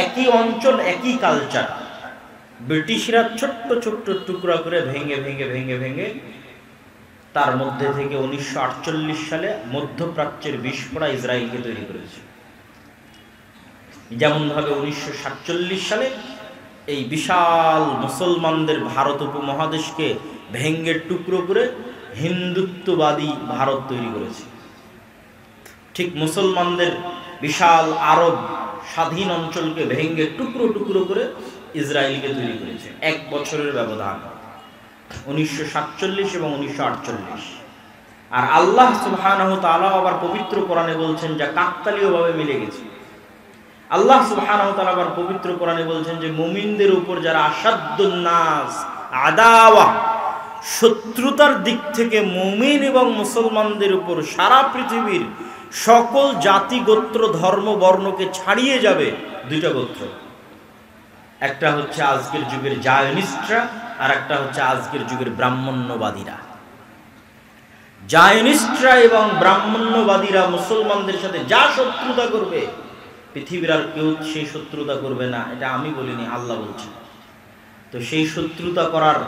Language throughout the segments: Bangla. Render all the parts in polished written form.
একই অঞ্চল, একই কালচার। ব্রিটিশরা ছোট্ট ছোট্ট টুকরা করে ভেঙে ভেঙে ভেঙে ভেঙে তার মধ্যে থেকে 1948 সালে মধ্যপ্রাচ্যের বিস্ফোরা ইসরায়েলকে তৈরি করেছে। যেমনভাবে 1947 সালে এই বিশাল মুসলমানদের ভারত উপমহাদেশকে ভেঙ্গে টুকরো করে হিন্দুত্ববাদী ভারত তৈরি করেছে, ঠিক মুসলমানদের বিশাল আরব স্বাধীন অঞ্চলকে ভেঙ্গে টুকরো টুকরো করে ইসরায়েলকে তৈরি করেছে। 1 বছরের ব্যবধান, 1947 এবং 1948। আর আল্লাহ সুবহানাহু ওয়া তাআলা আবার পবিত্র কোরআনে বলছেন যা কাকতালীয়ভাবে মিলে গেছে। আল্লাহ সুবহানাহু ওয়া তাআলা আবার পবিত্র কোরআনে বলছেন যে মুমিনদের উপর যারা আসাদ্দুন নাস আদাওয়া, শত্রুতার দিক থেকে মুমিন এবং মুসলমানদের উপর সারা পৃথিবীর সকল জাতি গোত্র ধর্ম বর্ণকে ছাড়িয়ে যাবে 2টা গোত্র। একটা হচ্ছে আজকের যুগের জায়নিস্টরা, আর একটা হচ্ছে আজকের যুগের ব্রাহ্মণ্যবাদীরা। জায়নিস্টরা এবং ব্রাহ্মণ্যবাদীরা মুসলমানদের সাথে যা শত্রুতা করবে, পৃথিবীর আর কেউ সেই শত্রুতা করবে না, এটা আমি বলিনি, আল্লাহ বলছেন। তো সেই শত্রুতা করার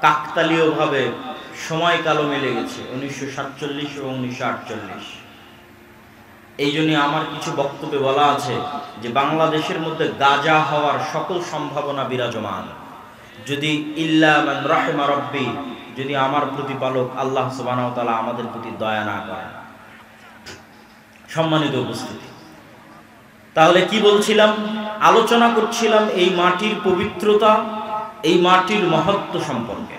কাকতালীয়ভাবে সময়কালও মিলে গেছে 1947 এবং 1948। এই জন্য আমার কিছু বক্তব্যে বলা আছে যে বাংলাদেশের মধ্যে গাজা হওয়ার সকল সম্ভাবনা বিরাজমান, যদি ইল্লা মান রাহিমা রব্বি, যদি আমার প্রতিপালক আল্লাহ সুবহানাহু ওয়া তাআলা আমাদের প্রতি দয়া না করেন। সম্মানিত উপস্থিতি, তাহলে কি বলছিলাম? আলোচনা করছিলাম এই মাটির পবিত্রতা, এই মাটির মহত্ব সম্পর্কে।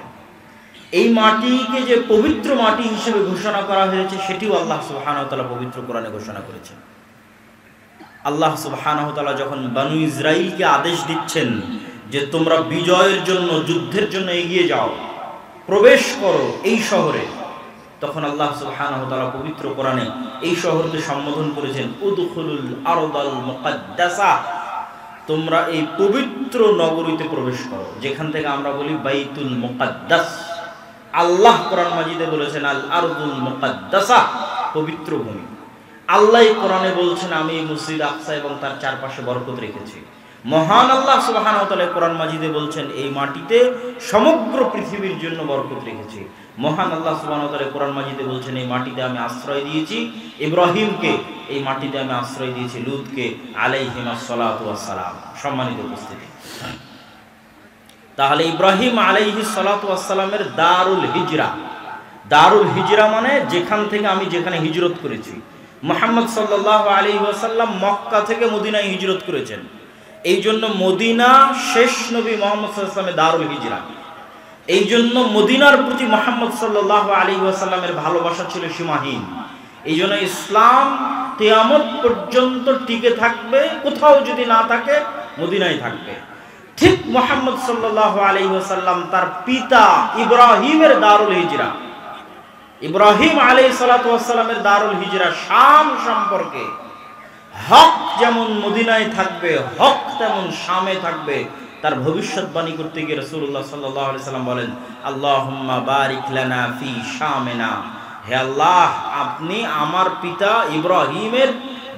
এই মাটিকে যে পবিত্র মাটি হিসেবে ঘোষণা করা হয়েছে সেটিও আল্লাহ সুবহানাহু ওয়া তাআলা পবিত্র কোরআনে ঘোষণা করেছেন। আল্লাহ সুবহানাহু ওয়া তাআলা যখন বনু ইসরাইলকে আদেশ দিচ্ছেন যে তোমরা বিজয়ের জন্য, যুদ্ধের জন্য এগিয়ে যাও, প্রবেশ করো এই শহরে, তখন আল্লাহ সুবহানাহু ওয়া তাআলা পবিত্র কোরআনে এই শহরকে সম্বোধন করেছেন উদখুলুল আরদাল মুকাদ্দাসা, তোমরা এই পবিত্র নগরীতে প্রবেশ করো, যেখান থেকে আমরা বলি বাইতুল মুকাদ্দাস। আল্লাহ কোরআন মাজিদে বলেছেন আল আরদুল মুকাদ্দাসা, পবিত্র ভূমি। আল্লাহ কোরআনে বলছেন আমি মসজিদ আকসা এবং তার চারপাশে বরকত রেখেছি। মহান আল্লাহ সুবহানাহু ওয়া তাআলা কোরআন মাজিদে বলছেন এই মাটিতে সমগ্র পৃথিবীর জন্য বরকত রেখেছি। মহান আল্লাহ সুবহানাহু ওয়া তাআলা কোরআন মাজিদে বলছেন এই মাটিতে আমি আশ্রয় দিয়েছি ইব্রাহিমকে, এই মাটিতে আমি আশ্রয় দিয়েছি লূতকে আলাইহিমাস সালাতু ওয়াস সালাম। সম্মানিত উপস্থিতি, তাহলে ইব্রাহিম আলাইহিস সালাতু ওয়াস সালামের দারুল হিজরা, দারুল হিজরা মানে যেখান থেকে আমি যেখানে হিজরত করেছি। মুহাম্মদ সাল্লাল্লাহু আলাইহি ওয়াসাল্লাম মক্কা থেকে মদিনায় হিজরত করেছেন, এই জন্য মদিনা শেষ নবী মুহাম্মদ সাল্লাল্লাহু আলাইহি ওয়াসাল্লামের দারুল হিজরা। এই জন্য মদিনার প্রতি মুহাম্মদ সাল্লাল্লাহু আলাইহি ওয়াসাল্লামের ভালোবাসা ছিল সীমাহীন। এই জন্য ইসলাম কিয়ামত পর্যন্ত টিকে থাকবে, কোথাও যদি না থাকে মদিনায় থাকবে। ঠিক মুহাম্মদ সাল্লাল্লাহু আলাইহি ওয়াসাল্লাম তার পিতা ইব্রাহিমের দারুল হিজরা, ইব্রাহিম আলাইহিস সালাতু ওয়াস সালামের দারুল হিজরা শাম সম্পর্কে, হক যেমন মদিনায় থাকবে, হক তেমন শামে থাকবে, তার ভবিষ্যৎবাণী করতে গিয়ে রাসূলুল্লাহ সাল্লাল্লাহু আলাইহি সাল্লাম বলেন আল্লাহুম্মা বারিক লানা ফি শামিনা, হে আল্লাহ আপনি আমার পিতা ইব্রাহিমের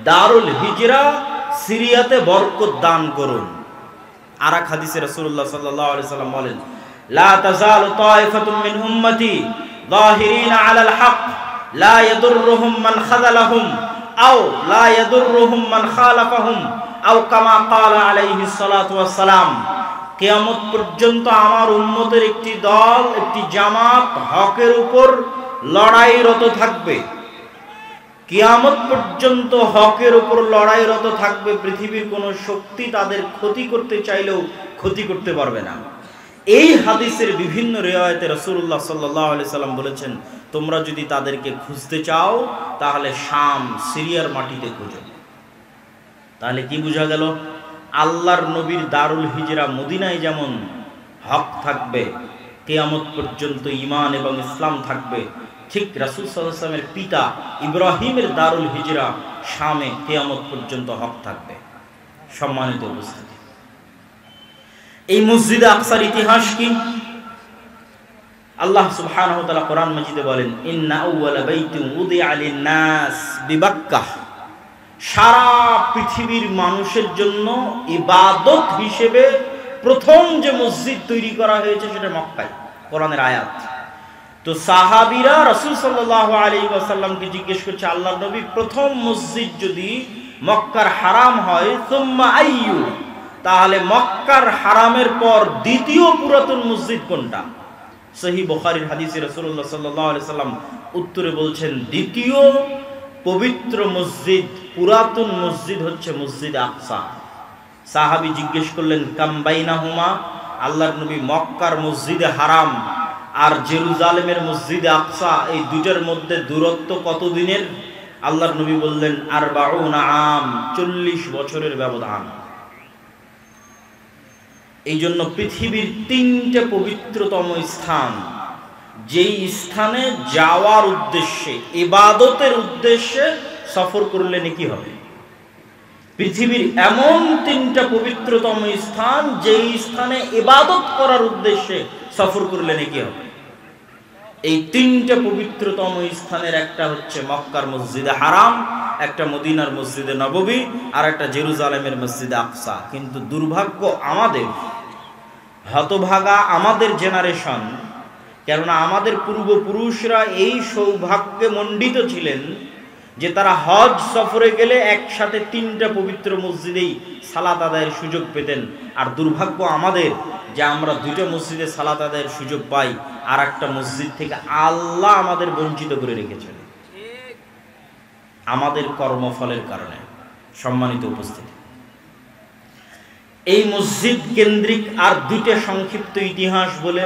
দারুল হিজরা সিরিয়াতে বরকত দান করুন। আর এক হাদিসে রাসূলুল্লাহ সাল্লাল্লাহু আলাইহি সাল্লাম বলেন লা তাযালু তায়ফাতুম মিন উম্মতি যাহিরিনা আলাল হক লা ইয়াদুররুহুম মান খাযালাহুম আও লা ইয়াদুররুহুম মান খালাফাহুম আও কামা ক্বালা আলাইহিস সালাতু ওয়াস সালাম। কিয়ামত পর্যন্ত আমার উম্মতের একটি দল, একটি জামাত হকের উপর লড়াইরত থাকবে। কিয়ামত পর্যন্ত হকের উপর লড়াইরত থাকবে, পৃথিবীর কোনো শক্তি তাদের ক্ষতি করতে চাইলেও ক্ষতি করতে পারবে না। এই হাদিসের বিভিন্ন রিওয়ায়াতে রাসূলুল্লাহ সাল্লাল্লাহু আলাইহি সাল্লাম বলেছেন তোমরা যদি তাদেরকে খুঁজতে চাও তাহলে শাম সিরিয়ার মাটিতে খোঁজো। তাহলে কি বোঝা গেল? আল্লাহর নবীর দারুল হিজরা মদিনায় যেমন হক থাকবে, কিয়ামত পর্যন্ত ঈমান এবং ইসলাম থাকবে, ঠিক রাসূল সাল্লাল্লাহু আলাইহি ওয়াসাল্লামের পিতা ইব্রাহিমের দারুল হিজরা শামে কিয়ামত পর্যন্ত হক থাকবে। সম্মানিত উপস্থিতি, এই মসজিদে আকসার ইতিহাস কি? আল্লাহ সুবহানাহু ওয়া তাআলা কোরআন মাজিদে বলেন ইন্না আউওয়ালা বাইতিন উদিআ লিন-নাস বিবাক্কাহ সারা পৃথিবীর মানুষের জন্য ইবাদত হিসেবে প্রথম যে মসজিদ তৈরি করা হয়েছে সেটা মক্কায়, কোরআনের আয়াত। তো সাহাবীরা রাসূল সাল্লাল্লাহু আলাইহি ওয়াসাল্লামকে জিজ্ঞেস করছে, আল্লাহর নবী, প্রথম মসজিদ যদি মক্কার হারাম হয়, সুম্মা আইয়ু, তাহলে মক্কার হারামের পর দ্বিতীয় পুরাতন মসজিদ কোনটা? সহিহ বুখারীর হাদিসে রাসূলুল্লাহ সাল্লাল্লাহু আলাইহি সাল্লাম উত্তরে বলছেন, দ্বিতীয় পবিত্র মসজিদ, পুরাতন মসজিদ হচ্ছে মসজিদ আকসা। সাহাবী জিজ্ঞেস করলেন, কাম বাইনাহুমা, আল্লাহর নবী, মক্কার মসজিদে হারাম আর জেরুজালেমের মসজিদে আকসা, এই দুইটার মধ্যে দূরত্ব কত দিনের? আল্লাহর নবী বললেন, 40 আম, 40 বছরের ব্যবধান। এই জন্য পৃথিবীর 3টে পবিত্রতম স্থান, যেই স্থানে যাওয়ার উদ্দেশ্যে, ইবাদতের উদ্দেশ্যে সফর করলে নাকি হবে। পৃথিবীর এমন 3টা পবিত্রতম স্থান, যেই স্থানে ইবাদত করার উদ্দেশ্যে সফর করলে নাকি হবে। এই 3টে পবিত্রতম স্থানের একটা হচ্ছে মক্কার মসজিদে হারাম, একটা মদিনার মসজিদে নববী, আর একটা জেরুজালেমের মসজিদে আকসা। কিন্তু দুর্ভাগ্য আমাদের, হতভাগা আমাদের জেনারেশন, কেননা আমাদের পূর্বপুরুষরা এই সৌভাগ্যে মণ্ডিত ছিলেন যে তারা হজ সফরে গেলে একসাথে 3টা পবিত্র মসজিদেই সালাত আদায়ের সুযোগ পেতেন। আর দুর্ভাগ্য আমাদের যে আমরা 2টা মসজিদে সালাত আদায়ের সুযোগ পাই, আর একটা মসজিদ থেকে আল্লাহ আমাদের বঞ্চিত করে রেখেছেন আমাদের কর্মফলের কারণে। সম্মানিত উপস্থিতি, এই মসজিদ কেন্দ্রিক আর 2টা সংক্ষিপ্ত ইতিহাস বলে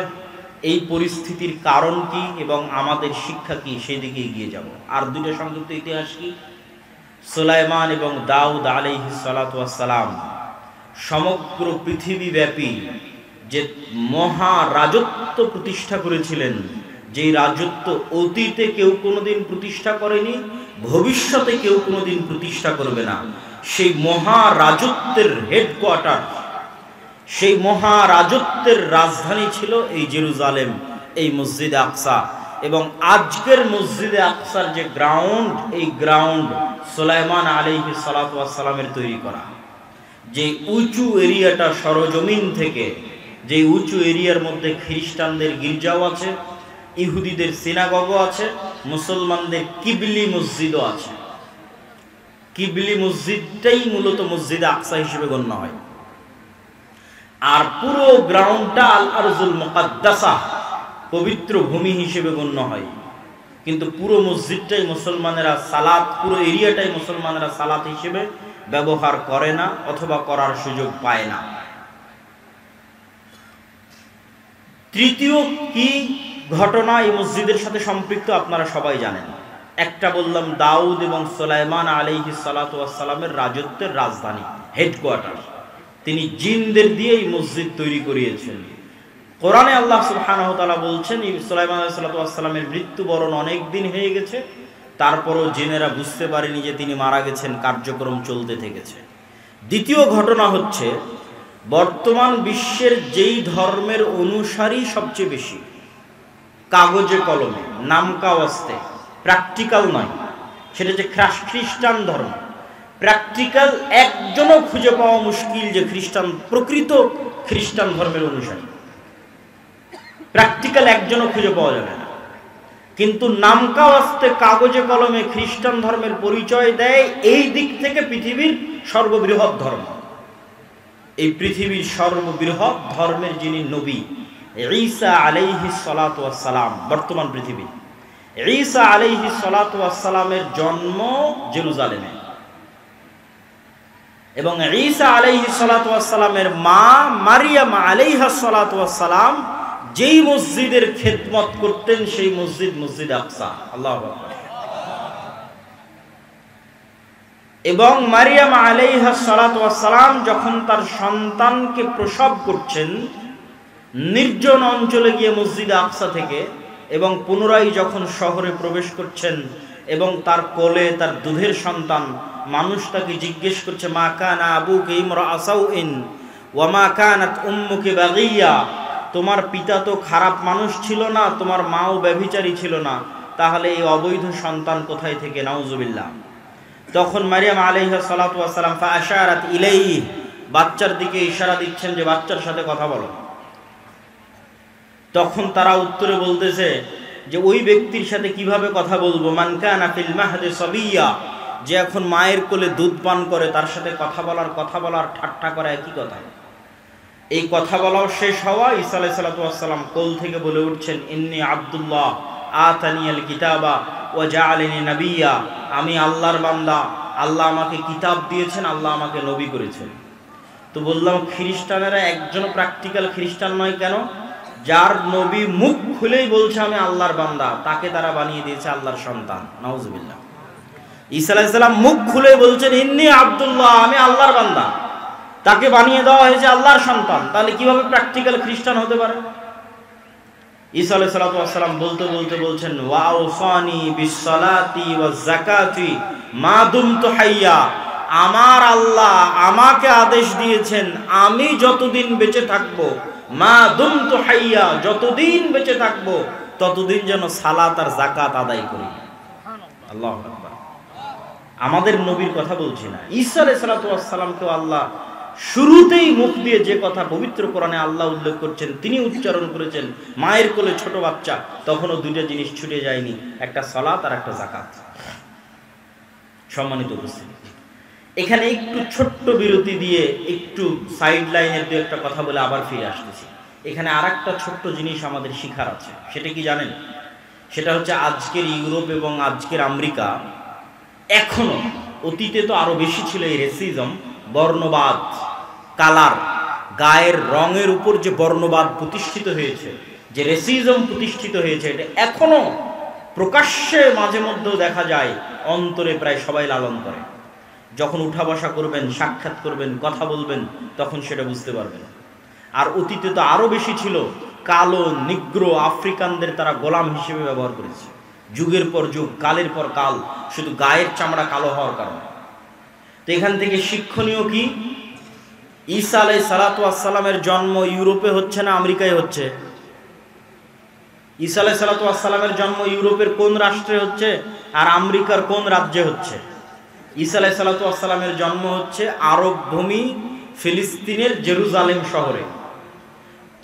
এই পরিস্থিতির কারণ কি এবং আমাদের শিক্ষা কি, সেই দিকে এগিয়ে যাব। আর 2টা সংক্ষিপ্ত ইতিহাস কি? সুলাইমান এবং দাউদ আলাইহিস সালাতু ওয়াস সালাম সমগ্র পৃথিবীব্যাপী যে মহা রাজত্ব প্রতিষ্ঠা করেছিলেন, যেই রাজত্ব অতীতে কেউ কোনোদিন প্রতিষ্ঠা করেনি, ভবিষ্যতে কেউ কোনোদিন প্রতিষ্ঠা করবে না, সেই মহা রাজত্বের হেডকোয়ার্টার, সেই মহা রাজত্বের রাজধানী ছিল এই জেরুজালেম, এই মসজিদে আকসা। এবং আজকের মসজিদে আকসার যে গ্রাউন্ড, এই গ্রাউন্ড সুলাইমান আলাইহিস সালাতু ওয়াস সালামের তৈরি করা। যে উঁচু এরিয়াটা সরজমিন থেকে, যে উঁচু এরিয়ার মধ্যে খ্রিস্টানদের গির্জাও আছে, ইহুদিদের সিনাগগও আছে, মুসলমানদের কিবলি মসজিদও আছে। কিবলি মসজিদটাই মূলত মসজিদে আকসা হিসেবে গণ্য হয়। আর পুরো গ্রাউন্ডটা আল আরজুল মুকাদ্দাসা, পবিত্র ভূমি হিসেবে গণ্য হয়। কিন্তু পুরো মসজিদটাই মুসলমানেরা সালাত, পুরো এরিয়াটাই মুসলমানেরা সালাত হিসেবে ব্যবহার করে না অথবা করার সুযোগ পায় না। তৃতীয় কি ঘটনা এই মসজিদের সাথে সম্পৃক্ত আপনারা সবাই জানেন। একটা বললাম, দাউদ এবং সুলাইমান আলাইহিস সালাতু ওয়াস সালামের রাজত্বের রাজধানী, হেডকোয়ার্টার। তিনি জিনদের দিয়ে এই মসজিদ তৈরি করিয়েছেন। কোরআনে আল্লাহ সুবহানাহু ওয়া তাআলা বলছেন, সুলাইমান আলাইহিস সালাতু ওয়াস সালামের মৃত্যুবরণ অনেক দিন হয়ে গেছে, তারপরও জিনেরা বুঝতে পারেনি যে তিনি মারা গেছেন, কার্যক্রম চলতে থেকেছে। দ্বিতীয় ঘটনা হচ্ছে, বর্তমান বিশ্বের যেই ধর্মের অনুসারী সবচেয়ে বেশি, কাগজে কলমে, নামকা ওয়াস্তে, প্র্যাকটিক্যাল নয়, সেটা যে খ্রিস্টান ধর্ম। প্র্যাকটিক্যাল একজনও খুঁজে পাওয়া মুশকিল যে খ্রিস্টান, প্রকৃত খ্রিস্টান ধর্মের অনুসারী, প্র্যাকটিক্যাল একজনও খুঁজে পাওয়া যাবে না। কিন্তু নামকা ওয়াস্তে, কাগজে কলমে খ্রিস্টান ধর্মের পরিচয় দেয় এই দিক থেকে পৃথিবীর সর্ববৃহৎ ধর্ম। এই পৃথিবীর সর্ববৃহৎ ধর্মের যিনি নবী, ঈসা আলাইহিস সালাতু ওয়াস সালাম, বর্তমান পৃথিবী, ঈসা আলাইহিস সালাতু ওয়াস সালামের জন্ম জেরুজালেমে। এবং ঈসা আলাইহিস সালাতু ওয়াস সালামের মা মারিয়াম আলাইহাস সালাতু ওয়াস সালাম যেই মসজিদের খেদমত করতেন, সেই মসজিদ মসজিদ আকসা। আল্লাহু আকবার। এবং মারিয়াম আলাইহাস সালাতু ওয়াস সালাম যখন তার সন্তানকে প্রসব করছেন নির্জন অঞ্চলে গিয়ে মসজিদে আকসা থেকে, এবং পুনরায় যখন শহরে প্রবেশ করছেন এবং তার কোলে তার দুধের সন্তান, মানুষ তাকে জিজ্ঞেস করছে, মা কানা আবুকা ইমরাআ সাউইন ওয়া মা কানাত উম্মুকা বাগিয়া, তোমার পিতা তো খারাপ মানুষ ছিল না, তোমার মাও ব্যভিচারী ছিল না, তাহলে এই অবৈধ সন্তান কোথায় থেকে? নাউজুবিল্লাহ। তখন মারিয়াম আলাইহিস সালাতু ওয়াস সালাম ফাআশারাত ইলাইহি, বাচ্চার দিকে ইশারা দিচ্ছেন যে বাচ্চার সাথে কথা বলো। তখন তারা উত্তরে বলতেছে যে ওই ব্যক্তির সাথে কিভাবে কথা বলবো, মান কানা ফিল মাহদি সাবিয়্যা, যে এখন মায়ের কোলে দুধ পান করে, তার সাথে কথা বলার ঠাট্টা করা একই কথা। এই কথা বলাও শেষ হওয়া, ঈসা আলাইহিস সালাতু ওয়াস সালাম কোল থেকে বলে উঠছেন, ইন্নী আব্দুল্লাহ আতানিয়াল কিতাবা ওয়া জাআলানি নাবিয়্যা, আমি আল্লাহর বান্দা, আল্লাহ আমাকে কিতাব দিয়েছেন, আল্লাহ আমাকে নবী করেছেন। তো বললাম খ্রিস্টানেরা একজন প্র্যাকটিক্যাল খ্রিস্টান নয় কেন? যার নবী মুখ খুলেই বলছে আমি আল্লাহর বান্দা, তাকে তারা বানিয়ে দিয়েছে আল্লাহর সন্তান। নাউজুবিল্লাহ। ঈসা আলাইহিস সালাম মুখ খুলে বলছেন ইন্নী আব্দুল্লাহ, আমি আল্লাহর বান্দা, তাকে বানিয়ে দেওয়া হয়েছে আল্লাহর সন্তান। তাহলে কিভাবে প্র্যাকটিক্যাল খ্রিস্টান হতে পারে? ঈসা আলাইহিস সালাতু ওয়াস সালাম বলতে বলছেন ওয়া আওসানি বিসসালাতি ওয়াজ যাকাতি মা দুমতু হাইয়া, আমার আল্লাহ আমাকে আদেশ দিয়েছেন আমি যতদিন বেঁচে থাকবো, মা দুমতু হাইয়া, যতদিন বেঁচে থাকবো ততদিন যেন সালাত আর যাকাত আদায় করি। আল্লাহু আকবার। আমাদের নবীর কথা বলছি না, ঈসা আলাইহিস সালাতু ওয়াস সালামকে আল্লাহ শুরুতেই মুখ দিয়ে যে কথা পবিত্র কোরআনে আল্লাহ উল্লেখ করছেন, তিনি উচ্চারণ করেছেন মায়ের কোলে ছোট বাচ্চা, তখনও দুইটা জিনিস ছুটে যায়নি, একটা সালাত আর একটা যাকাত। সম্মানিত উপস্থিতি, এখানে একটু ছোট্ট বিরতি দিয়ে একটু সাইড লাইনের দু একটা কথা বলে আবার ফিরে আসতেছি। এখানে আর একটা ছোট্ট জিনিস আমাদের শিখার আছে, সেটা কি জানেন? সেটা হচ্ছে আজকের ইউরোপ এবং আজকের আমেরিকা এখনো, অতীতে তো আরো বেশি ছিল এই রেসিজম, বর্ণবাদ, কালার, গায়ের রঙের উপর যে বর্ণবাদ প্রতিষ্ঠিত হয়েছে, যে রেসিজম প্রতিষ্ঠিত হয়েছে, এটা এখনো প্রকাশ্যে মাঝে মধ্যেও দেখা যায়, অন্তরে প্রায় সবাই লালন করে। যখন উঠা বসা করবেন, সাক্ষাৎ করবেন, কথা বলবেন, তখন সেটা বুঝতে পারবেন। আর অতীতে তো আরো বেশি ছিল, কালো, নিগ্রো, আফ্রিকানদের তারা গোলাম হিসেবে ব্যবহার করেছে, যুগের পর যুগ, কালের পর কাল, শুধু গায়ের চামড়া কালো হওয়ার কারণে। তো এখান থেকে শিক্ষণীয় কি? ঈসা আলাইহিস সালাতু ওয়াস সালামের জন্ম ইউরোপে হচ্ছে না আমেরিকায় হচ্ছে? ঈসা আলাইহিস সালাতু ওয়াস সালামের জন্ম ইউরোপের কোন রাষ্ট্রে হচ্ছে আর আমেরিকার কোন রাজ্যে হচ্ছে? ঈসা আলাইহিস সালাতু ওয়াস সালামের জন্ম হচ্ছে আরব ভূমি ফিলিস্তিনের জেরুজালেম শহরে।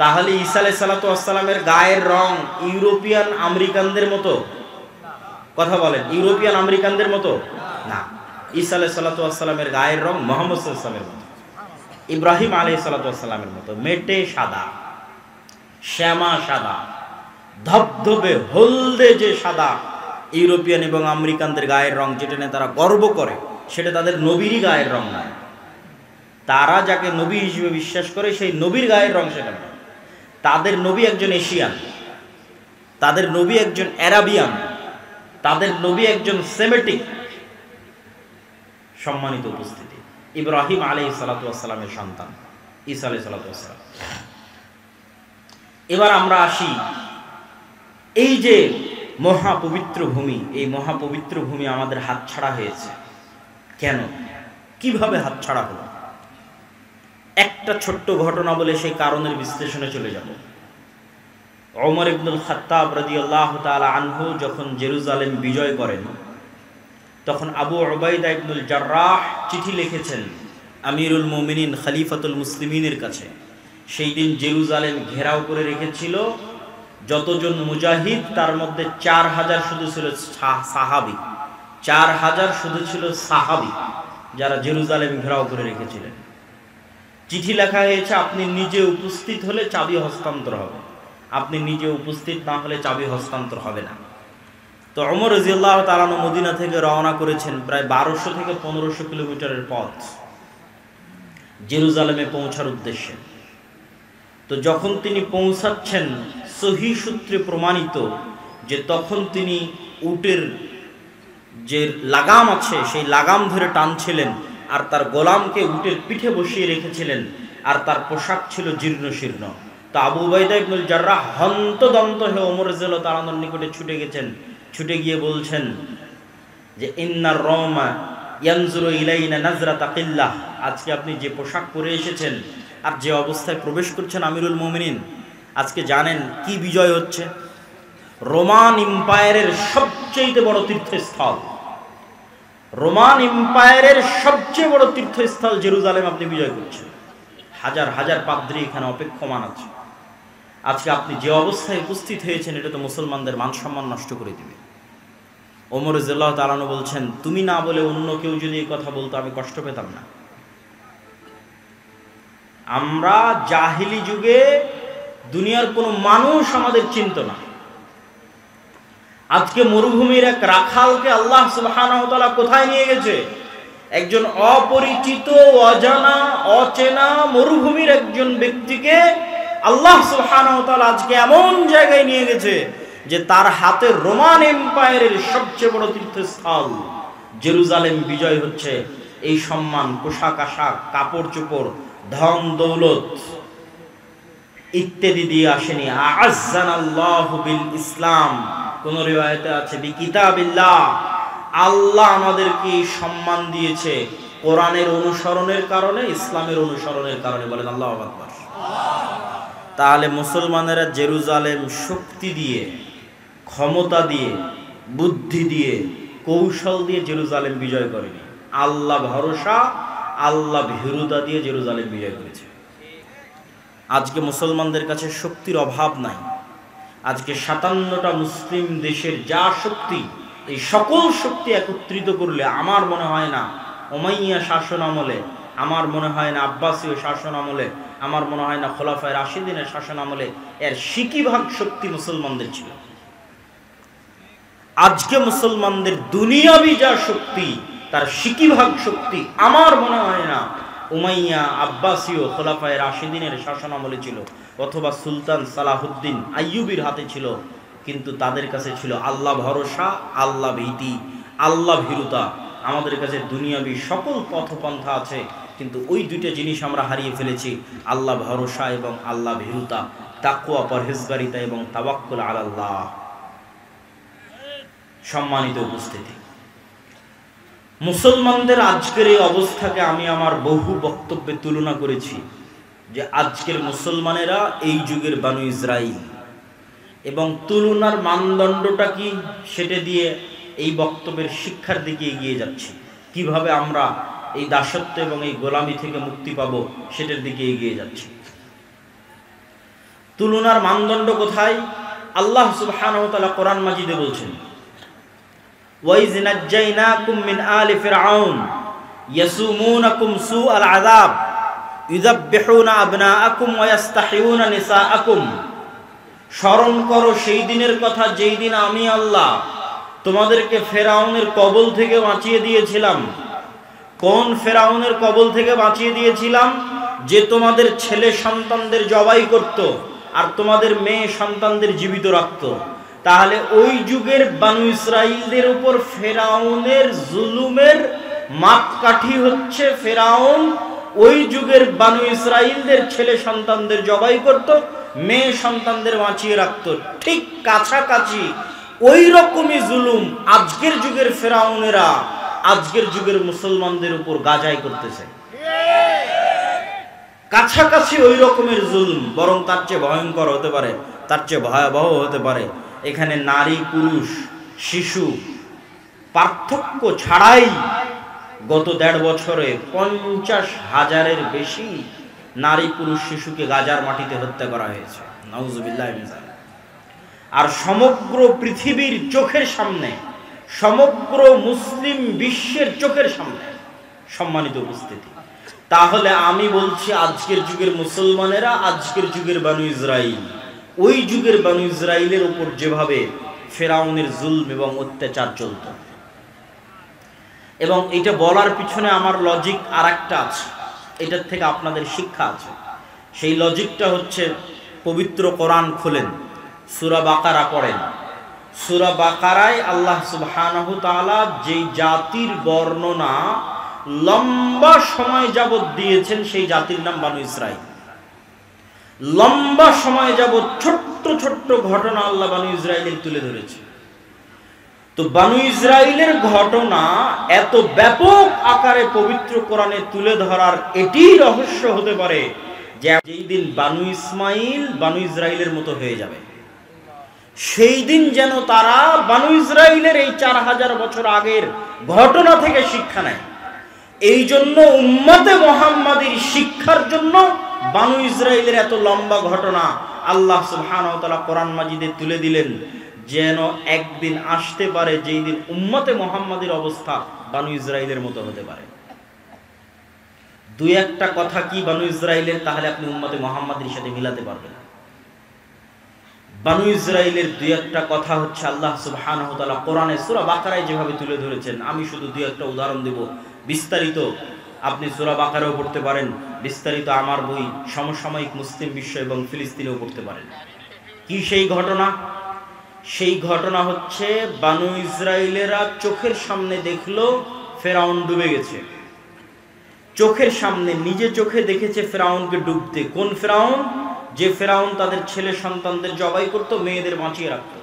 তাহলে ঈসা আলাইহিস সালাতু ওয়াস সালামের গায়ের রং ইউরোপিয়ান আমেরিকানদের মতো? কথা বলেন, ইউরোপিয়ান আমেরিকানদের মতো না। ঈসা আলাইহিস সালাতু ওয়াস সালামের গায়ের রং মুহাম্মদ সাল্লাল্লাহু আলাইহি ওয়াসাল্লামের মতো, ইব্রাহিম আলাইহিস সালাতু ওয়াস সালামের মতো, মেটে সাদা, শ্যামা সাদা, ধবধবে হলদে যে সাদা ইউরোপিয়ান এবং আমেরিকানদের গায়ের রং, যেটা নিয়ে তারা গর্ব করে, সেটা তাদের নবীরই গায়ের রং নয়। তারা যাকে নবী হিসেবে বিশ্বাস করে সেই নবীর গায়ের রং সেটা নয়। তাদের নবী একজন এশিয়ান, তাদের নবী একজন অ্যারাবিয়ান, তাদের নবী একজন সেমেটিক। সম্মানিত উপস্থিতি, ইব্রাহিম আলাইহিস সালাতু ওয়াস সালামের সন্তান ঈসা আলাইহিস সালাতু ওয়াস সালাম। এবার আমরা আসি, এই যে মহাপবিত্র ভূমি, এই মহাপবিত্র ভূমি আমাদের হাতছাড়া হয়েছে কেন? কিভাবে হাতছাড়া হলো? একটা ছোট্ট ঘটনা বলে সেই কারণের বিশ্লেষণে চলে যাব। ওমর ইবনুল খাত্তাব রাদিয়াল্লাহু তাআলা আনহু যখন জেরুজালেম বিজয় করেন, তখন আবু উবাইদা ইবনুল জাররাহ চিঠি লিখেছেন আমিরুল মুমিনিন খলিফাতুল মুসলিমিনের কাছে। সেই দিন জেরুজালেম ঘেরাও করে রেখেছিল যতজন মুজাহিদ, তার মধ্যে 4000 শুধু ছিল সাহাবী, 4000 শুধু ছিল সাহাবী, যারা জেরুজালেম ঘেরাও করে রেখেছিলেন। চিঠি লেখা হয়েছে, আপনি নিজে উপস্থিত হলে চাবি হস্তান্তর হবে, আপনি নিজে উপস্থিত না হলে চাবি হস্তান্তর হবে না। তো ওমর রাদিয়াল্লাহু তাআলা মদিনা থেকে রওনা করেছেন প্রায় 1200 থেকে 1500 কিলোমিটারের পথ জেরুজালেমে পৌঁছার উদ্দেশ্যে। তো যখন তিনি পৌঁছাচ্ছেন, সহিহ সূত্রে প্রমাণিত যে তখন তিনি উটের যে লাগাম আছে সেই লাগাম ধরে টানছিলেন, আর তার গোলামকে উটের পিঠে বসিয়ে রেখেছিলেন, আর তার পোশাক ছিল জীর্ণ শীর্ণ। তো আবু উবাইদা ইবনুল জাররাহ হন্তদন্ত হয়ে ওমর রাদিয়াল্লাহু তাআলার নিকটে ছুটে গেছেন। ছুটে গিয়ে বলছেন যে ইন্নার রওমা ইয়ানজুরু ইলাইনা নাজরাতা কিল্লাহ, আজকে আপনি যে পোশাক পরে এসেছেন আর যে অবস্থায় প্রবেশ করছেন আমিরুল মুমিনিন, আজকে জানেন কি বিজয় হচ্ছে? রোমান এম্পায়ারের সবচেয়ে বড় তীর্থস্থল, রোমান এম্পায়ারের সবচেয়ে বড় তীর্থস্থল জেরুজালেম আপনি বিজয় করছেন, হাজার হাজার পাদ্রী এখানে অপেক্ষমান আছে। আজকে আপনি যে অবস্থায় উপস্থিত হয়েছেন এটা তো মুসলমানদের মান সম্মান নষ্ট করে দিবে। ওমর রাদিয়াল্লাহু তাআলা আনহু বলছেন, তুমি না বলে অন্য কেউ যদি এই কথা বলতো আমি কষ্ট পেতাম না। আমরা জাহিলি যুগে দুনিয়ার কোনো মানুষ আমাদের চিনত না। আজকে মরুভূমির এক রাখালকে আল্লাহ সুবহানাহু ওয়া তাআলা কোথায় নিয়ে গেছে? একজন অপরিচিত, অজানা, অচেনা মরুভূমির একজন ব্যক্তিকে আল্লাহ সুবহানাহু ওয়া তাআলা আজকে এমন জায়গায় নিয়ে গেছে যে তার হাতে রোমান এম্পায়ারের সবচেয়ে বড় তীর্থস্থল জেরুজালেম বিজয় হচ্ছে। এই সম্মান, পোশাক আশাক, কাপড় চোপড়, ধন দৌলত ইত্যাদি দিয়ে আসেনি। আ'আজ্জানাল্লাহু বিল ইসলাম, কোন রিওয়ায়েতে আছে বিকিতাবিল্লাহ, আল্লাহ আমাদেরকে সম্মান দিয়েছে কোরআনের অনুসরণের কারণে, ইসলামের অনুসরণের কারণে। বলেন আল্লাহু আকবার। তাহলে মুসলমানেরা জেরুজালেম শক্তি দিয়ে, ক্ষমতা দিয়ে, বুদ্ধি দিয়ে, কৌশল দিয়ে জেরুজালেম বিজয় করেনি। আল্লাহ ভরসা, আল্লাহ ভীরুতা দিয়ে জেরুজালেম বিজয় করেছে। আজকে মুসলমানদের কাছে শক্তির অভাব নাই। আজকে 57টা মুসলিম দেশের যা শক্তি, এই সকল শক্তি একত্রিত করলে আমার মনে হয় না উমাইয়া শাসন আমলে, আমার মনে হয় না আব্বাসীয় শাসন আমলে, আমার মনে হয় না খোলাফায়ে রাশিদিনের শাসন আমলে এর 60% শক্তি মুসলমানদের ছিল। আজকে মুসলমানদের দুনিয়াবি যা শক্তি, তার 60% শক্তি আমার মনে হয় না উমাইয়া, আব্বাসীয়, খোলাফায়ে রাশিদিনের শাসন আমলে ছিল, অথবা সুলতান সালাহুদ্দিন আইয়ুবীর হাতে ছিল। কিন্তু তাদের কাছে ছিল আল্লাহ ভরসা, আল্লাহ ভীতি, আল্লাহ ভীরুতা। আমাদের কাছে দুনিয়াবি সকল পথপন্থা আছে, কিন্তু ওই দুইটা জিনিস আমরা হারিয়ে ফেলেছি, আল্লাহ ভরসা এবং আল্লাহ ভীরুতা, তাকওয়া, পরহেজগারিতা এবং তাওয়াক্কুল আলাল্লাহ। সম্মানিত উপস্থিতি, মুসলমানদের আজকের এই অবস্থাকে আমি আমার বহু বক্তব্যে তুলনা করেছি যে আজকের মুসলমানেরা এই যুগের বানু ইসরাইল, এবং তুলনার মানদণ্ডটা কি সেটা দিয়ে এই বক্তব্যের শিক্ষার দিকে এগিয়ে যাচ্ছি। কিভাবে আমরা এই দাসত্ব এবং এই গোলামি থেকে মুক্তি পাব সেটার দিকে এগিয়ে যাচ্ছি। তুলনার মানদণ্ড কোথায়? আল্লাহ সুবহানাহু ওয়া তাআলা কোরআন মাজিদে বলছেন, ওয়াইজ নাজ্জাইনাকুম মিন আলি ফিরআউন ইয়াসুমুনাকুম সুআল আযাব ইউযাববিহুনা আবনাআকুম ওয়া ইস্তাহিয়ুনা নিসাআকুম। স্মরণ করো সেই দিনের কথা যেই দিন আমি আল্লাহ তোমাদেরকে ফেরাউনের কবল থেকে বাঁচিয়ে দিয়েছিলাম। কোন ফেরাউনের কবল থেকে বাঁচিয়ে দিয়েছিলাম? যে তোমাদের ছেলে সন্তানদের জবাই করত আর তোমাদের মেয়ে সন্তানদের জীবিত রাখত। তাহলে ওই যুগের বানু ইসরাইলদের উপর ফেরাউনের জুলুমের মাপকাঠি হচ্ছে ফেরাউন ওই যুগের বানু ইসরাইলদের ছেলে সন্তানদের জবাই করত, মেয়ে সন্তানদের বাঁচিয়ে রাখত। ঠিক কাছাকাছি ওই রকমই জুলুম আজকের যুগের ফেরাউনেরা আজকের যুগের মুসলমানদের উপর গাজাই করতেছে। কাছাকাছি ওই রকমের জুলুম, বরং তার চেয়ে ভয়ঙ্কর হতে পারে, তার চেয়ে ভয়াবহ হতে পারে। এখানে নারী, পুরুষ, শিশু পার্থক্য ছাড়াই গত 1.5 বছরে 50,000-এর বেশি নারী, পুরুষ, শিশুকে গাজার মাটিতে হত্যা করা হয়েছে। নাউজুবিল্লাহ। আর সমগ্র পৃথিবীর চোখের সামনে, সমগ্র মুসলিম বিশ্বের চোখের সামনে। সম্মানিত উপস্থিতি, তাহলে আমি বলছি আজকের যুগের মুসলমানেরা আজকের যুগের বানু ইসরাইল, ওই যুগের বানু ইসরাইলের উপর যেভাবে ফেরাউনের জুলম এবং অত্যাচার চলত। এবং এটা বলার পিছনে আমার লজিক আর একটা আছে, এটার থেকে আপনাদের শিক্ষা আছে। সেই লজিকটা হচ্ছে, পবিত্র কোরআন খোলেন, সূরা বাকারা পড়েন। সূরা বাকারায় আল্লাহ সুবহানাহু তাআলা যেই জাতির বর্ণনা লম্বা সময় যাবত দিয়েছেন সেই জাতির নাম বানু ইসরাইল। লম্বা সময় যাবত ছোট্ট ছোট্ট ঘটনা আল্লাহ বানু ইসরাইলের তুলে ধরেছে। তো বানু ইসরাইলের ঘটনা এত ব্যাপক আকারে পবিত্র কোরআনে তুলে ধরার এটি রহস্য হতে পারে যে যেই দিন বানু ইসমাইল বানু ইসরাইলের মতো হয়ে যাবে, সেই দিন যেন তারা বানু ইসরাইলের এই 4000 বছর আগের ঘটনা থেকে শিক্ষা নেয়। এই জন্য উম্মতে মুহাম্মাদীর শিক্ষার জন্য বানু ইসরাইলের এত লম্বা ঘটনা আল্লাহ সুবহানাহু ওয়া তাআলা কোরআন মাজিদে তুলে দিলেন, যেন একদিন আসতে পারে যেই দিন উম্মতে মুহাম্মাদীর অবস্থা বানু ইসরাইলের মতো হতে পারে। দুই একটা কথা কি বানু ইসরাইলের, তাহলে আপনি উম্মতে মুহাম্মাদীর সাথে মিলাতে পারবেন। বানু ইসরাইলের দুই একটা কথা হচ্ছে আল্লাহ সুবহানাহু ওয়া তাআলা কোরআনে সূরা বাকারায় যেভাবে তুলে ধরেছেন, আমি শুধু দুই একটা উদাহরণ দেব। বিস্তারিত আপনি সূরা বাকারাও পড়তে পারেন, বিস্তারিত আমার বই সমসাময়িক মুসলিম বিশ্ব এবং ফিলিস্তিনেও পড়তে পারেন। কি সেই ঘটনা? সেই ঘটনা হচ্ছে বানু ইসরাইলেরা চোখের সামনে দেখলো ফেরাউন ডুবে গেছে। চোখের সামনে নিজে চোখে দেখেছে ফেরাউনকে ডুবতে। কোন ফেরাউন? যে ফেরাউন তাদের ছেলে সন্তানদের জবাই করত, মেয়েদের বাঁচিয়ে রাখত।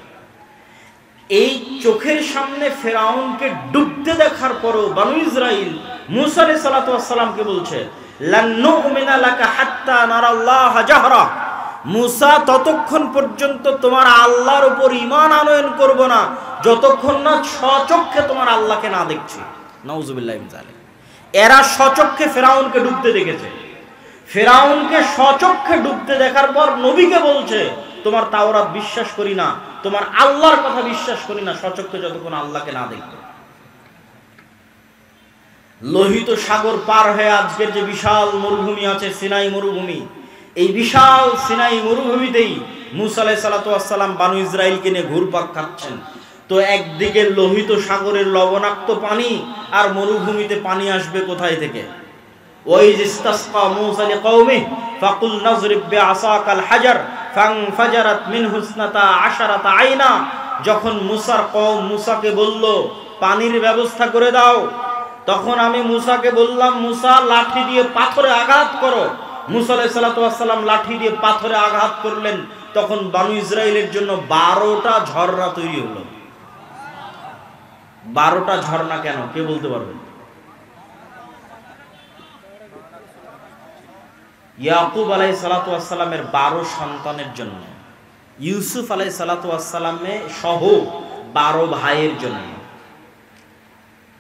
এই চোখের সামনে ফেরাউনকে ডুবতে দেখার পরও বানু ইসরাইল মূসা আলাইহিস সালাতু ওয়াস সালামকে বলছে, লান নুমিনা লাকা হাত্তা নারাল্লাহ জাহরা। মূসা, ততক্ষণ পর্যন্ত তোমার আল্লাহর উপর ঈমান আনয়ন করব না যতক্ষণ না স্বচক্ষে তোমার আল্লাহকে না দেখছি। নাউজুবিল্লাহি মিন যালিক। এরা স্বচক্ষে ফেরাউনকে ডুবতে দেখেছে। ফেরাউনকে স্বচক্ষে ডুবতে দেখার পর নবীকে বলছে, তোমার তাওরাত বিশ্বাস করি না, তোমার আল্লাহর কথা বিশ্বাস করি না স্বচক্ষে যতক্ষণ আল্লাহকে না দেখবে। লোহিত সাগর পার হয়ে আজকের যে বিশাল মরুভূমি আছে, সিনাই মরুভূমি, এই বিশাল সিনাই মরুভূমিতেই মূসা আলাইহিস সালাতু ওয়াস সালাম বানু ইসরাইলকে নিয়ে ঘুরপাক খাচ্ছেন। তো একদিকে লোহিত সাগরের লবণাক্ত পানি, আর মরুভূমিতে পানি আসবে কোথায় থেকে? ওয়াইজ ইসতাসকা মূসা লিকওমিহি ফাকুল নাযরিব বিআসাকাল হাজার ফানফাজারাত মিনহু ইসনাতা আশারাতা আইনা। যখন মূসার কওম মূসাকে বলল পানির ব্যবস্থা করে দাও, তখন আমি মূসাকে বললাম, মূসা লাঠি দিয়ে পাথরে আঘাত করো। মূসা আলাইহিস সালাতু ওয়াস সালাম লাঠি দিয়ে পাথরে আঘাত করলেন। তখন বানু ইসরাইলের জন্য 12টা ঝর্ণা তৈরি হলো। 12টা ঝর্ণা কেন, কে বলতে পারবেন? ইয়াকুব আলাইহিস সালাতু ওয়াস সালামের 12 সন্তানের জন্য, ইউসুফ আলাইহিস সালাতু ওয়াস সালামে সহ 12 ভাইয়ের জন্য।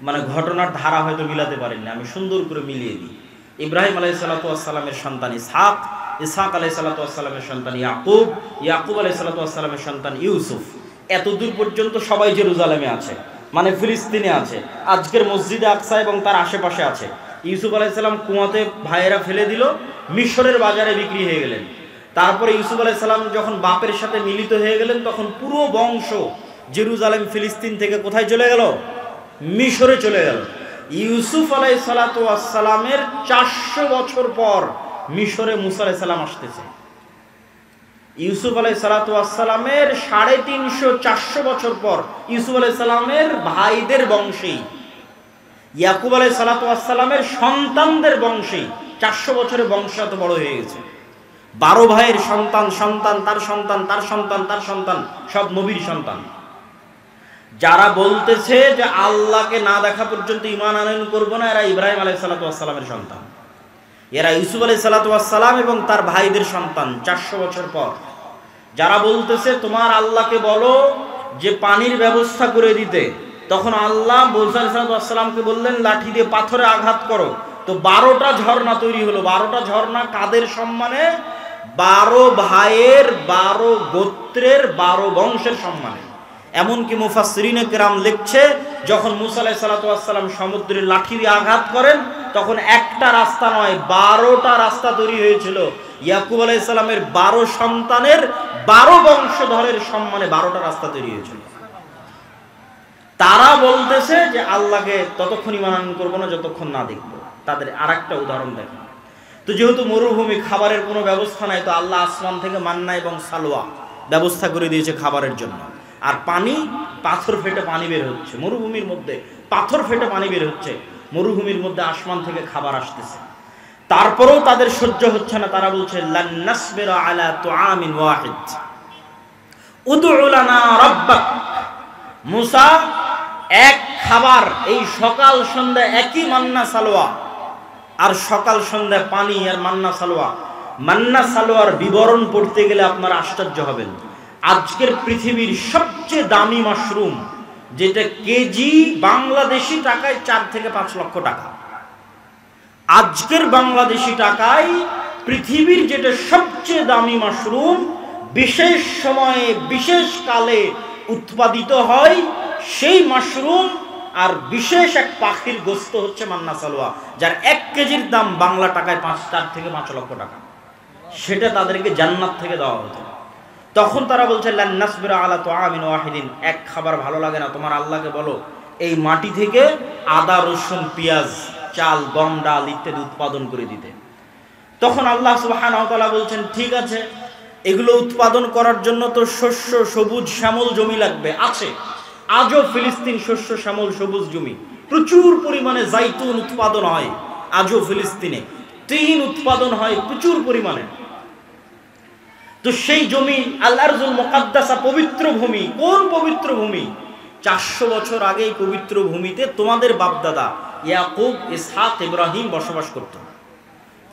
মানে ঘটনার ধারা হয়তো মিলাতে পারেননি, আমি সুন্দর করে মিলিয়ে দিই। ইব্রাহিম আলাইহিস সালাতু ওয়াস সালামের সন্তান ইসহাক, ইসহাক আলাইহিস সালাতু ওয়াস সালামের সন্তান ইয়াকুব, ইয়াকুব আলাইহিস সালাতু ওয়াস সালামের সন্তান ইউসুফ। এতদূর পর্যন্ত সবাই জেরুজালেমে আছে, মানে ফিলিস্তিনে আছে, আজকের মসজিদে আকসা এবং তার আশেপাশে আছে। ইউসুফ আলাইহিস সালাম কুয়াতে ভাইয়েরা ফেলে দিল, মিশরের বাজারে বিক্রি হয়ে গেলেন। তারপরে ইউসুফ আলাইহিস সালাম যখন বাপের সাথে মিলিত হয়ে গেলেন, তখন পুরো বংশ জেরুজালেম ফিলিস্তিন থেকে কোথায় চলে গেল? মিশরে চলে গেল। ইউসুফ আলাইহিস সালাতু ওয়াস সালামের 400 বছর পর মিশরে মূসা আলাইহিস সালাম আসতেছে। ইউসুফ আলাইহিস সালাতু ওয়াস সালামের 350-400 বছর পর ইউসুফ আলাইহিস সালামের ভাইদের বংশেই, ইয়াকুব আলাইহিস সালাতু ওয়াস সালামের সন্তানদের বংশেই 400 বছরের বংশ এত বড় হয়ে গেছে। 12 ভাইয়ের সন্তান, সন্তান তার সন্তান, তার সন্তান, তার সন্তান, সব নবীর সন্তান। যারা বলতেছে যে আল্লাহকে না দেখা পর্যন্ত ঈমান আনয়ন করব না, এরা ইব্রাহিম আলাইহিস সালাতু ওয়াস সালামের সন্তান। এরা ইউসুফ আলাইহিস সালাতু ওয়াস সালাম এবং তার ভাইদের সন্তান 400 বছর পর। যারা বলতেছে তোমার আল্লাহকে বলো যে পানির ব্যবস্থা করে দিতে, তখন আল্লাহ মূসা আলাইহিস সালাতু ওয়াস সালামকে বললেন লাঠি দিয়ে পাথরে আঘাত করো। তো 12টা ঝর্ণা তৈরি হলো। 12টা ঝর্ণা কাদের সম্মানে? 12 ভাইয়ের, 12 গোত্রের, 12 বংশের সম্মানে। এমনকি মুফাসসিরিনে কেরাম লিখছে, যখন মূসা আলাইহিস সালাতু ওয়াস সালাম সমুদ্রের লাঠি দিয়ে আঘাত করেন, তখন একটা রাস্তা নয় 12টা রাস্তা তৈরি হয়েছিল। ইয়াকুব আলাইহিস সালামের 12 সন্তানের 12 বংশধরের সম্মানে 12টা রাস্তা তৈরি হয়েছিল। তারা বলতেছে যে আল্লাহকে ততক্ষণ ঈমান আনয়ন করব না যতক্ষণ না দেখব। তাদের আরেকটা উদাহরণ দেখেন তো, যেহেতু মরুভূমি, খাবারের কোনো ব্যবস্থা নাই, তো আল্লাহ আসমান থেকে মান্না এবং সালওয়া ব্যবস্থা করে দিয়েছে খাবারের জন্য। আর পানি, পাথর ফেটে পানি বের হচ্ছে মরুভূমির মধ্যে, পাথর ফেটে পানি বের হচ্ছে মরুভূমির মধ্যে, আসমান থেকে খাবার আসতেছে। তারপরেও তাদের সহ্য হচ্ছে না। তারা বলছে লান নাসবিরা আলা তুআমিন ওয়াহিদ উদউ লানা রাব্বাক। মূসা, এক খাবার, এই সকাল সন্ধ্যা একই মান্না সালোয়া, আর সকাল সন্ধ্যা পানি আর মান্না সালোয়া। মান্না সালোয়ার বিবরণ পড়তে গেলে আপনারা আশ্চর্য হবেন। আজকের পৃথিবীর সবচেয়ে দামি মাশরুম, যেটা কেজি বাংলাদেশি টাকায় 4 থেকে 5 লক্ষ টাকা। আজকের বাংলাদেশি টাকায় পৃথিবীর যেটা সবচেয়ে দামি মাশরুম, বিশেষ সময়ে বিশেষ কালে উৎপাদিত হয়, সেই মাশরুম আর বিশেষ এক পাখির গোস্ত হচ্ছে মান্না সালোয়া, যার 1 কেজির দাম বাংলা টাকায় 4 থেকে 5 লক্ষ টাকা। সেটা তাদেরকে জান্নাত থেকে দেওয়া হতো। তখন তারা বলছে লান নাসবিরা আলা তুআমিন ওয়াহিদিন, এক খাবার ভালো লাগে না, তোমার আল্লাহকে বলো এই মাটি থেকে আদা, রসুন, পেঁয়াজ, চাল, গম, ডাল ইত্যাদি উৎপাদন করে দিতে। তখন আল্লাহ সুবহানাহু ওয়া তাআলা বলছেন, ঠিক আছে, এগুলো উৎপাদন করার জন্য তো শস্য, সবুজ শ্যামল জমি লাগবে। আছে আজও ফিলিস্তিন শস্য শ্যামল সবুজ জমি, প্রচুর পরিমাণে জাইতুন উৎপাদন হয়। আজও ফিলিস্তিনে তিন উৎপাদন হয় প্রচুর পরিমাণে। তো সেই জমি আল আরজুল মুকাদ্দাসা, পবিত্র ভূমি। কোন পবিত্র ভূমি? 400 বছর আগে এই পবিত্র ভূমিতে তোমাদের বাপদাদা ইয়াকুব, ইসহাক, ইব্রাহিম বসবাস করত।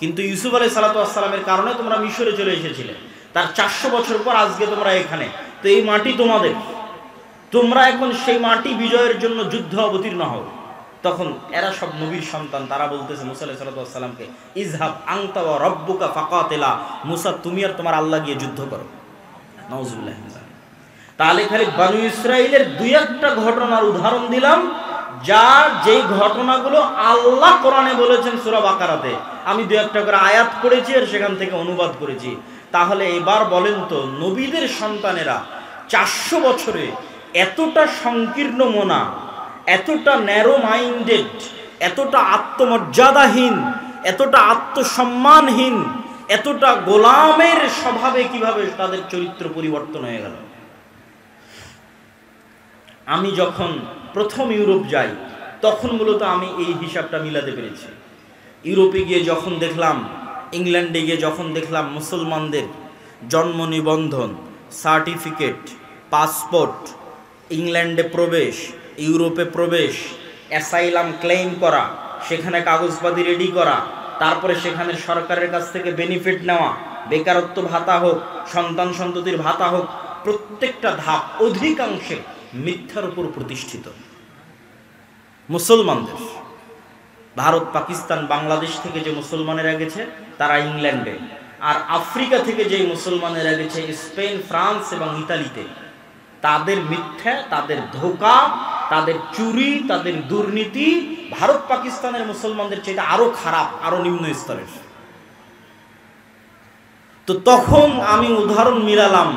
কিন্তু ইউসুফ আলাইহিস সালাতু ওয়াস সালামের কারণে তোমরা মিশরে চলে এসেছিলে। তার 400 বছর পর আজকে তোমরা এখানে। তো এই মাটি তোমাদের, তোমরা এখন সেই মাটি বিজয়ের জন্য যুদ্ধ অবতীর্ণ হও। তখন এরা সব নবীর সন্তান, তারা বলতেছে মুসা আলাইহিস সালাতু ওয়াস সালামকে, ইযহাব আনতা ওয়া রাব্বুকা ফাকাতিলা, মুসা তুমি আর তোমার আল্লাহ গিয়ে যুদ্ধ করো। নাউযুবিল্লাহ। তাহলে খালি বনু ইসরাইলের 2-1টা ঘটনার উদাহরণ দিলাম, যা যেই ঘটনাগুলো আল্লাহ কোরআনে বলেছেন সূরা বাকারাতে। আমি 2-1টা করে আয়াত পড়েছি আর সেখান থেকে অনুবাদ করেছি। তাহলে এবার বলেন তো, নবীদের সন্তানেরা 400 বছরে এতটা সংকীর্ণ মনা, এতটা ন্যারো মাইন্ডেড, এতটা আত্মমর্যাদাহীন, এতটা আত্মসম্মানহীন, এতটা গোলামের স্বভাবে কিভাবে তাদের চরিত্র পরিবর্তন হয়ে গেল? আমি যখন প্রথম ইউরোপ যাই, তখন মূলত আমি এই হিসাবটা মিলাতে পেরেছি। ইউরোপে গিয়ে যখন দেখলাম, ইংল্যান্ডে গিয়ে যখন দেখলাম মুসলমানদের জন্ম নিবন্ধন, সার্টিফিকেট, পাসপোর্ট, ইংল্যান্ডে প্রবেশ, ইউরোপে প্রবেশ, অ্যাসাইলাম ক্লেম করা, সেখানে কাগজপাতি রেডি করা, তারপরে সেখানে সরকারের কাছ থেকে বেনিফিট নেওয়া, বেকারত্ব ভাতা হোক, সন্তান সন্ততির ভাতা হোক, প্রত্যেকটা ধাপ অধিকাংশে মিথ্যার উপর প্রতিষ্ঠিত। মুসলমানদের ভারত, পাকিস্তান, বাংলাদেশ থেকে যে মুসলমানেরা গেছে তারা ইংল্যান্ডে, আর আফ্রিকা থেকে যে মুসলমানেরা গেছে স্পেন, ফ্রান্স এবং ইতালিতে, তাদের মিথ্যা, তাদের ধোঁকা, তাদের চুরি, তাদের দুর্নীতি ভারত পাকিস্তানের মুসলমানদের চেয়ে আরো খারাপ, আরো নিম্ন স্তরের। তো তখন আমি উদাহরণ মিলালাম,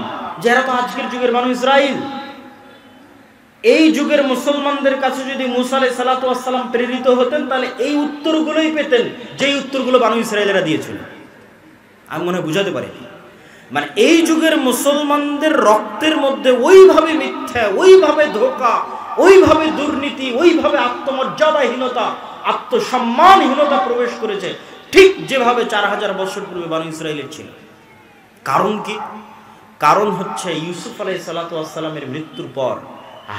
যারা তো আজকের যুগের বনু ইসরাইল, এই যুগের মুসলমানদের কাছে যদি মুসা আলাইহিস সালাতু ওয়াস সালাম প্রেরিত হতেন, তাহলে এই উত্তরগুলোই পেতেন যেই উত্তরগুলো বনু ইসরাইলেরা দিয়েছিল। আমি মনে হয় বুঝাতে পারি, মানে এই যুগের মুসলমানদের রক্তের মধ্যে ওইভাবে মিথ্যা, ওইভাবে ধোঁকা, ওইভাবে দুর্নীতি, ওইভাবে আত্মমর্যাদাহীনতা, আত্মসম্মানহীনতা প্রবেশ করেছে, ঠিক যেভাবে 4000 বছর পূর্বে বনু ইসরাইলের ছিল। কারণ কি? কারণ হচ্ছে ইউসুফ আলাইহিস সালাতু ওয়াস সালামের মৃত্যুর পর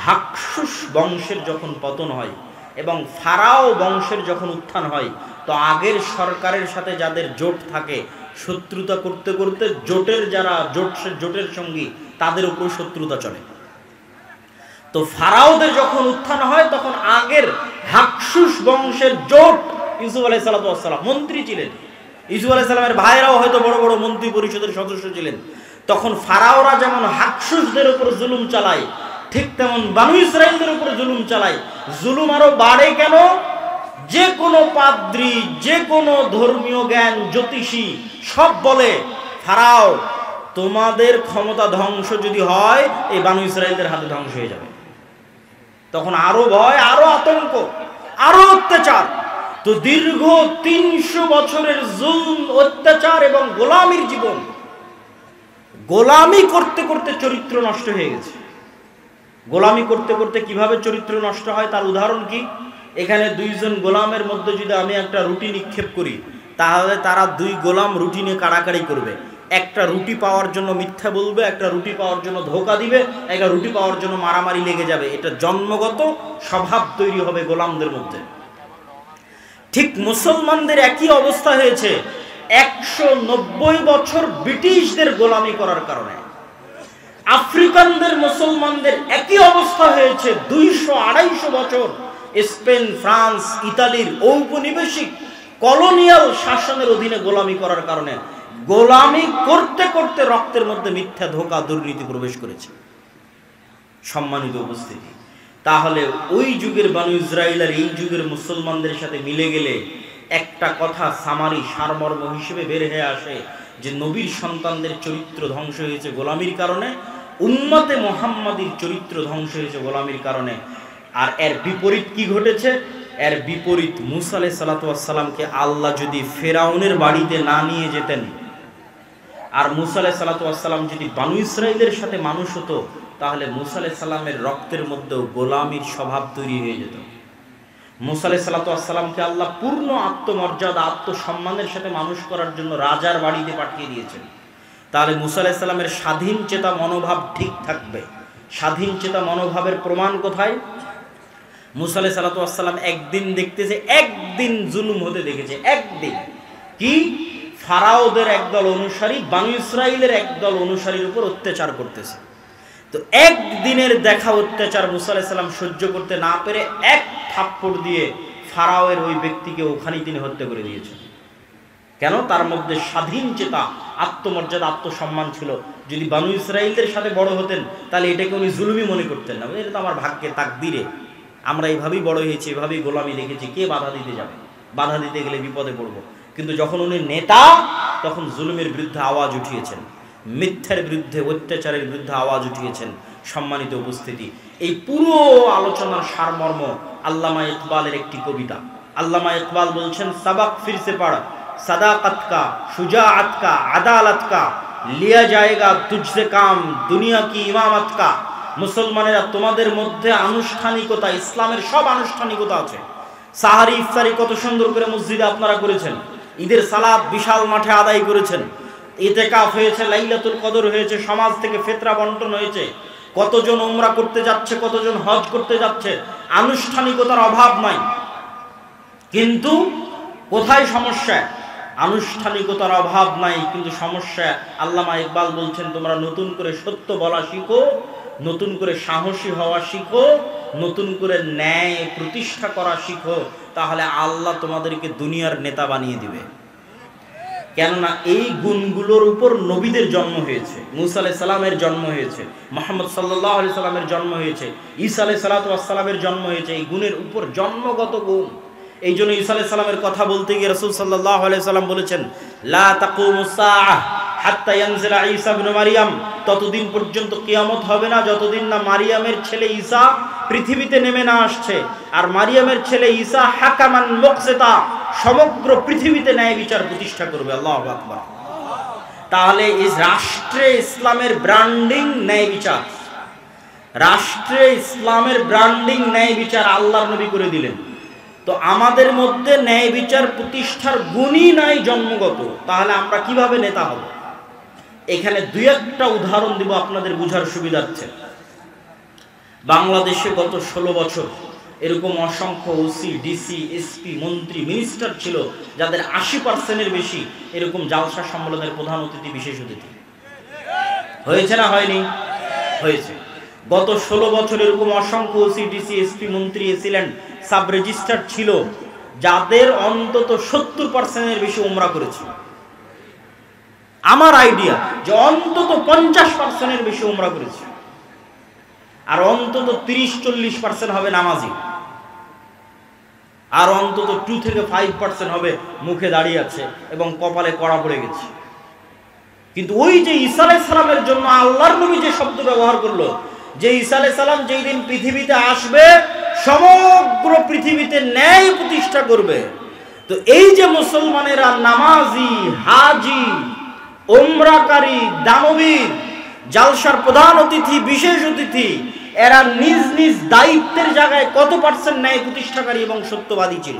হাকসুস বংশের যখন পতন হয় এবং ফারাও বংশের যখন উত্থান হয়, তো আগের সরকারের সাথে যাদের জোট থাকে, শত্রুতা করতে করতে জোটের সঙ্গী তাদের উপর শত্রুতা চলে। তো ফারাওদের যখন উত্থান হয়, তখন আগের হাকসুস বংশের জোট, ইউসুফ আলাইহিস সালাতু ওয়াস সালাম মন্ত্রী ছিলেন, ইউসুফ আলাইহিস সালামের ভাইরাও হয়তো বড় বড় মন্ত্রী পরিষদের সদস্য ছিলেন। তখন ফারাওরা যেমন হাকসুসদের উপর জুলুম চালায়, ঠিক তেমন বনু ইসরাইলদের উপর জুলুম চালায়। জুলুম আরো বাড়ে কেন? যে কোনো পাদ্রী, যে কোনো ধর্মীয় জ্ঞান, জ্যোতিষী সব বলে, ফারাও তোমাদের ক্ষমতা ধ্বংস যদি হয়, এই বনু ইসরাইলদের হাতে ধ্বংস হয়ে যাবে। তখন আরো ভয়, আরো আতঙ্ক, আরো অত্যাচার। তো দীর্ঘ 300 বছরের জুলম, অত্যাচার এবং গোলামির জীবন, গোলামি করতে করতে চরিত্র নষ্ট হয়ে গেছে। গোলামি করতে করতে কিভাবে চরিত্র নষ্ট হয় তার উদাহরণ কি? এখানে 2 জন গোলামের মধ্যে যদি আমি একটা রুটি নিক্ষেপ করি, তাহলে তারা 2 গোলাম রুটি নিয়ে কাড়াকাড়ি করবে। একটা রুটি পাওয়ার জন্য মিথ্যা বলবে, একটা রুটি পাওয়ার জন্য ধোঁকা দিবে, একটা রুটি পাওয়ার জন্য মারামারি লেগে যাবে। এটা জন্মগত স্বভাব তৈরি হবে গোলামদের মধ্যে। ঠিক মুসলমানদের একই অবস্থা হয়েছে 190 বছর ব্রিটিশদের গোলামি করার কারণে। আফ্রিকানদের মুসলমানদের একই অবস্থা হয়েছে 200-250 বছর স্পেন, ফ্রান্স, ইতালির ঔপনিবেশিক কলোনিয়াল শাসনের অধীনে গোলামি করার কারণে। গোলামি করতে করতে রক্তের মধ্যে মিথ্যা, ধোঁকা, দুর্নীতি প্রবেশ করেছে। সম্মানিত উপস্থিতি, তাহলে ওই যুগের বানু ইসরাইল আর এই যুগের মুসলমানদের সাথে মিলে গেলে একটা কথা সামারি সারমর্ম হিসেবে বের হয়ে আসে যে নবীর সন্তানদের চরিত্র ধ্বংস হয়েছে গোলামির কারণে, উম্মতে মুহাম্মাদীর চরিত্র ধ্বংস হয়েছে গোলামির কারণে। আর এর বিপরীত কি ঘটেছে? এর বিপরীত, মুসা আলাইহিস সালাতু ওয়াস সালামকে আল্লাহ যদি ফেরাউনের বাড়িতে না নিয়ে যেতেন, আর মুসা আলাইহিস সালাতু ওয়াস সালাম যদি বানু ইসরাইলের সাথে মানুষ হতো, তাহলে মুসা আলাইহিস সালামের রক্তের মধ্যেও গোলামির স্বভাব তৈরি হয়ে যেত। মুসা আলাইহিস সালাতু ওয়াস সালামকে আল্লাহ পূর্ণ আত্মমর্যাদা, আত্মসম্মানের সাথে মানুষ করার জন্য রাজার বাড়িতে পাঠিয়ে দিয়েছেন। তাহলে মুসা আলাইহিস সালামের স্বাধীন চেতা মনোভাব ঠিক থাকবে। স্বাধীন চেতা মনোভাবের প্রমাণ কোথায়? মুসা আলাইহিস সালাতু ওয়াস সালাম একদিন দেখতেছে, একদিন জুলুম হতে দেখেছে। একদিন কি? ফারাওদের একদল অনুসারী বানু ইসরাইলের একদল অনুসারীর উপর অত্যাচার করতেছে। তো একদিনের দেখা অত্যাচার মুসা আলাইহিস সালাম সহ্য করতে না পেরে এক থাপ্পড় দিয়ে ফারাওয়ের ওই ব্যক্তিকে ওখানেই তিনি হত্যা করে দিয়েছেন। কেন? তার মধ্যে স্বাধীন চেতা, আত্মমর্যাদা, আত্মসম্মান ছিল। যদি বানু ইসরাইলদের সাথে বড় হতেন তাহলে এটাকে উনি জুলুমি মনে করতেন না। এটা তো আমার ভাগ্যে, তাকদিরে, আমরা এইভাবেই বড় হয়েছি, এভাবেই গোলামি দেখেছি, কে বাধা দিতে যাবে? বাধা দিতে গেলে বিপদে পড়বো। কিন্তু যখন উনি নেতা, তখন জুলুমের বিরুদ্ধে আওয়াজ উঠিয়েছেন, মিথ্যার বিরুদ্ধে, অত্যাচারের বিরুদ্ধে আওয়াজ উঠিয়েছেন। সম্মানিত উপস্থিতি, এই পুরো আলোচনার সারমর্ম আল্লামা ইকবালের একটি কবিতা। আল্লামা ইকবাল বলছেন, সাবাক ফিরসে পড়, সাদাকত কা, শুজাআত কা, আদালত কা, লিয়া জায়েগা তুঝসে কাম, দুনিয়া কি ইমামত কা। মুসলমানেরা, তোমাদের মধ্যে আনুষ্ঠানিকতা, ইসলামের সব আনুষ্ঠানিকতা আছে। সাহারি, ইফতারি কত সুন্দর করে মসজিদে আপনারা করেছেন। ঈদের সালাত বিশাল মাঠে আদায় করেছেন। ইতিকাফ হয়েছে, লাইলাতুল কদর হয়েছে, সমাজ থেকে ফিতরা বন্টন হয়েছে। কতজন উমরা করতে যাচ্ছে, কতজন হজ করতে যাচ্ছে। আনুষ্ঠানিকতার অভাব নাই। কিন্তু কোথায় সমস্যা? আনুষ্ঠানিকতার অভাব নাই, কিন্তু সমস্যা। আল্লামা ইকবাল বলছেন, তোমরা নতুন করে সত্য বলা শিখো, নতুন করে সাহসী হওয়া শিখো, নতুন করে ন্যায় প্রতিষ্ঠা করা শিখো, তাহলে আল্লাহ তোমাদেরকে দুনিয়ার নেতা বানিয়ে দিবে। কেননা এই গুণগুলোর উপর নবীদের জন্ম হয়েছে, মুসা আলাইহিস সালামের জন্ম হয়েছে, মুহাম্মদ সাল্লাল্লাহু আলাইহি সাল্লামের জন্ম হয়েছে, ঈসা আলাইহিস সালাতু ওয়াস সালামের জন্ম হয়েছে। এই গুণের উপর জন্মগত গুণ। এই জন্য ঈসা আলাইহিস সালামের কথা বলতে গিয়ে রাসূল সাল্লাল্লাহু আলাইহি সাল্লাম বলেছেন, লা তাকুমুস সাআহ হাত্তা ইয়ানজিলা ঈসা ইবনে মারইয়াম, ততদিন পর্যন্ত কিয়ামত হবে না যতদিন না মারিয়ামের ছেলে ঈসা পৃথিবীতে নেমে না আসছে। আর মারিয়ামের ছেলে ঈসা হাকামান মুকসিতা, সমগ্র পৃথিবীতে ন্যায় বিচার প্রতিষ্ঠা করবে। আল্লাহু আকবার। তাহলে এই রাষ্ট্রে ইসলামের ব্র্যান্ডিং ন্যায় বিচার, রাষ্ট্রে ইসলামের ব্র্যান্ডিং ন্যায় বিচার আল্লাহর নবী করে দিলেন। তো আমাদের মধ্যে ন্যায় বিচার প্রতিষ্ঠার গুণই নাই জন্মগত, তাহলে আমরা কিভাবে নেতা হব? এখানে দুই একটা উদাহরণ দিব আপনাদের বুঝার সুবিধার্থে। বাংলাদেশে গত 16 বছর এরকম অসংখ্য ওসি, ডিসি, এসপি, মন্ত্রী, মিনিস্টার ছিল যাদের 80%-এর বেশি এরকম জালসা সম্মেলনের প্রধান অতিথি, বিশেষ অতিথি হয়েছে না হয়নি? হয়েছে। গত 16 বছর এরকম অসংখ্য ওসি, ডিসি, এসপি, মন্ত্রী, এসিল্যান্ড, সাব রেজিস্ট্রার ছিল যাদের অন্তত 70%-এর বেশি উমরা করেছে। আমার আইডিয়া যে অন্তত 50%-এর বেশি উমরা করেছে, আর অন্তত 30-40% হবে নামাজি, আর অন্তত 2 থেকে 5% হবে মুখে দাঁড়িয়ে আছে এবং কপালে কড়া পড়ে গেছে। কিন্তু ওই যে ঈসা আলাইহিস সালামের জন্য আল্লাহর নবী যে শব্দ ব্যবহার করলো, যে ঈসা আলাইহিস সালাম যেই দিন পৃথিবীতে আসবে সমগ্র পৃথিবীতে ন্যায় প্রতিষ্ঠা করবে। তো এই যে মুসলমানেরা নামাজি, হাজি, উমরাকারী, দানবীর, জালসার প্রধান অতিথি, বিশেষ অতিথি, এরা নিজ নিজ দায়িত্বের জায়গায় কত পার্সেন্ট ন্যায় প্রতিষ্ঠাকারী এবং সত্যবাদী ছিল?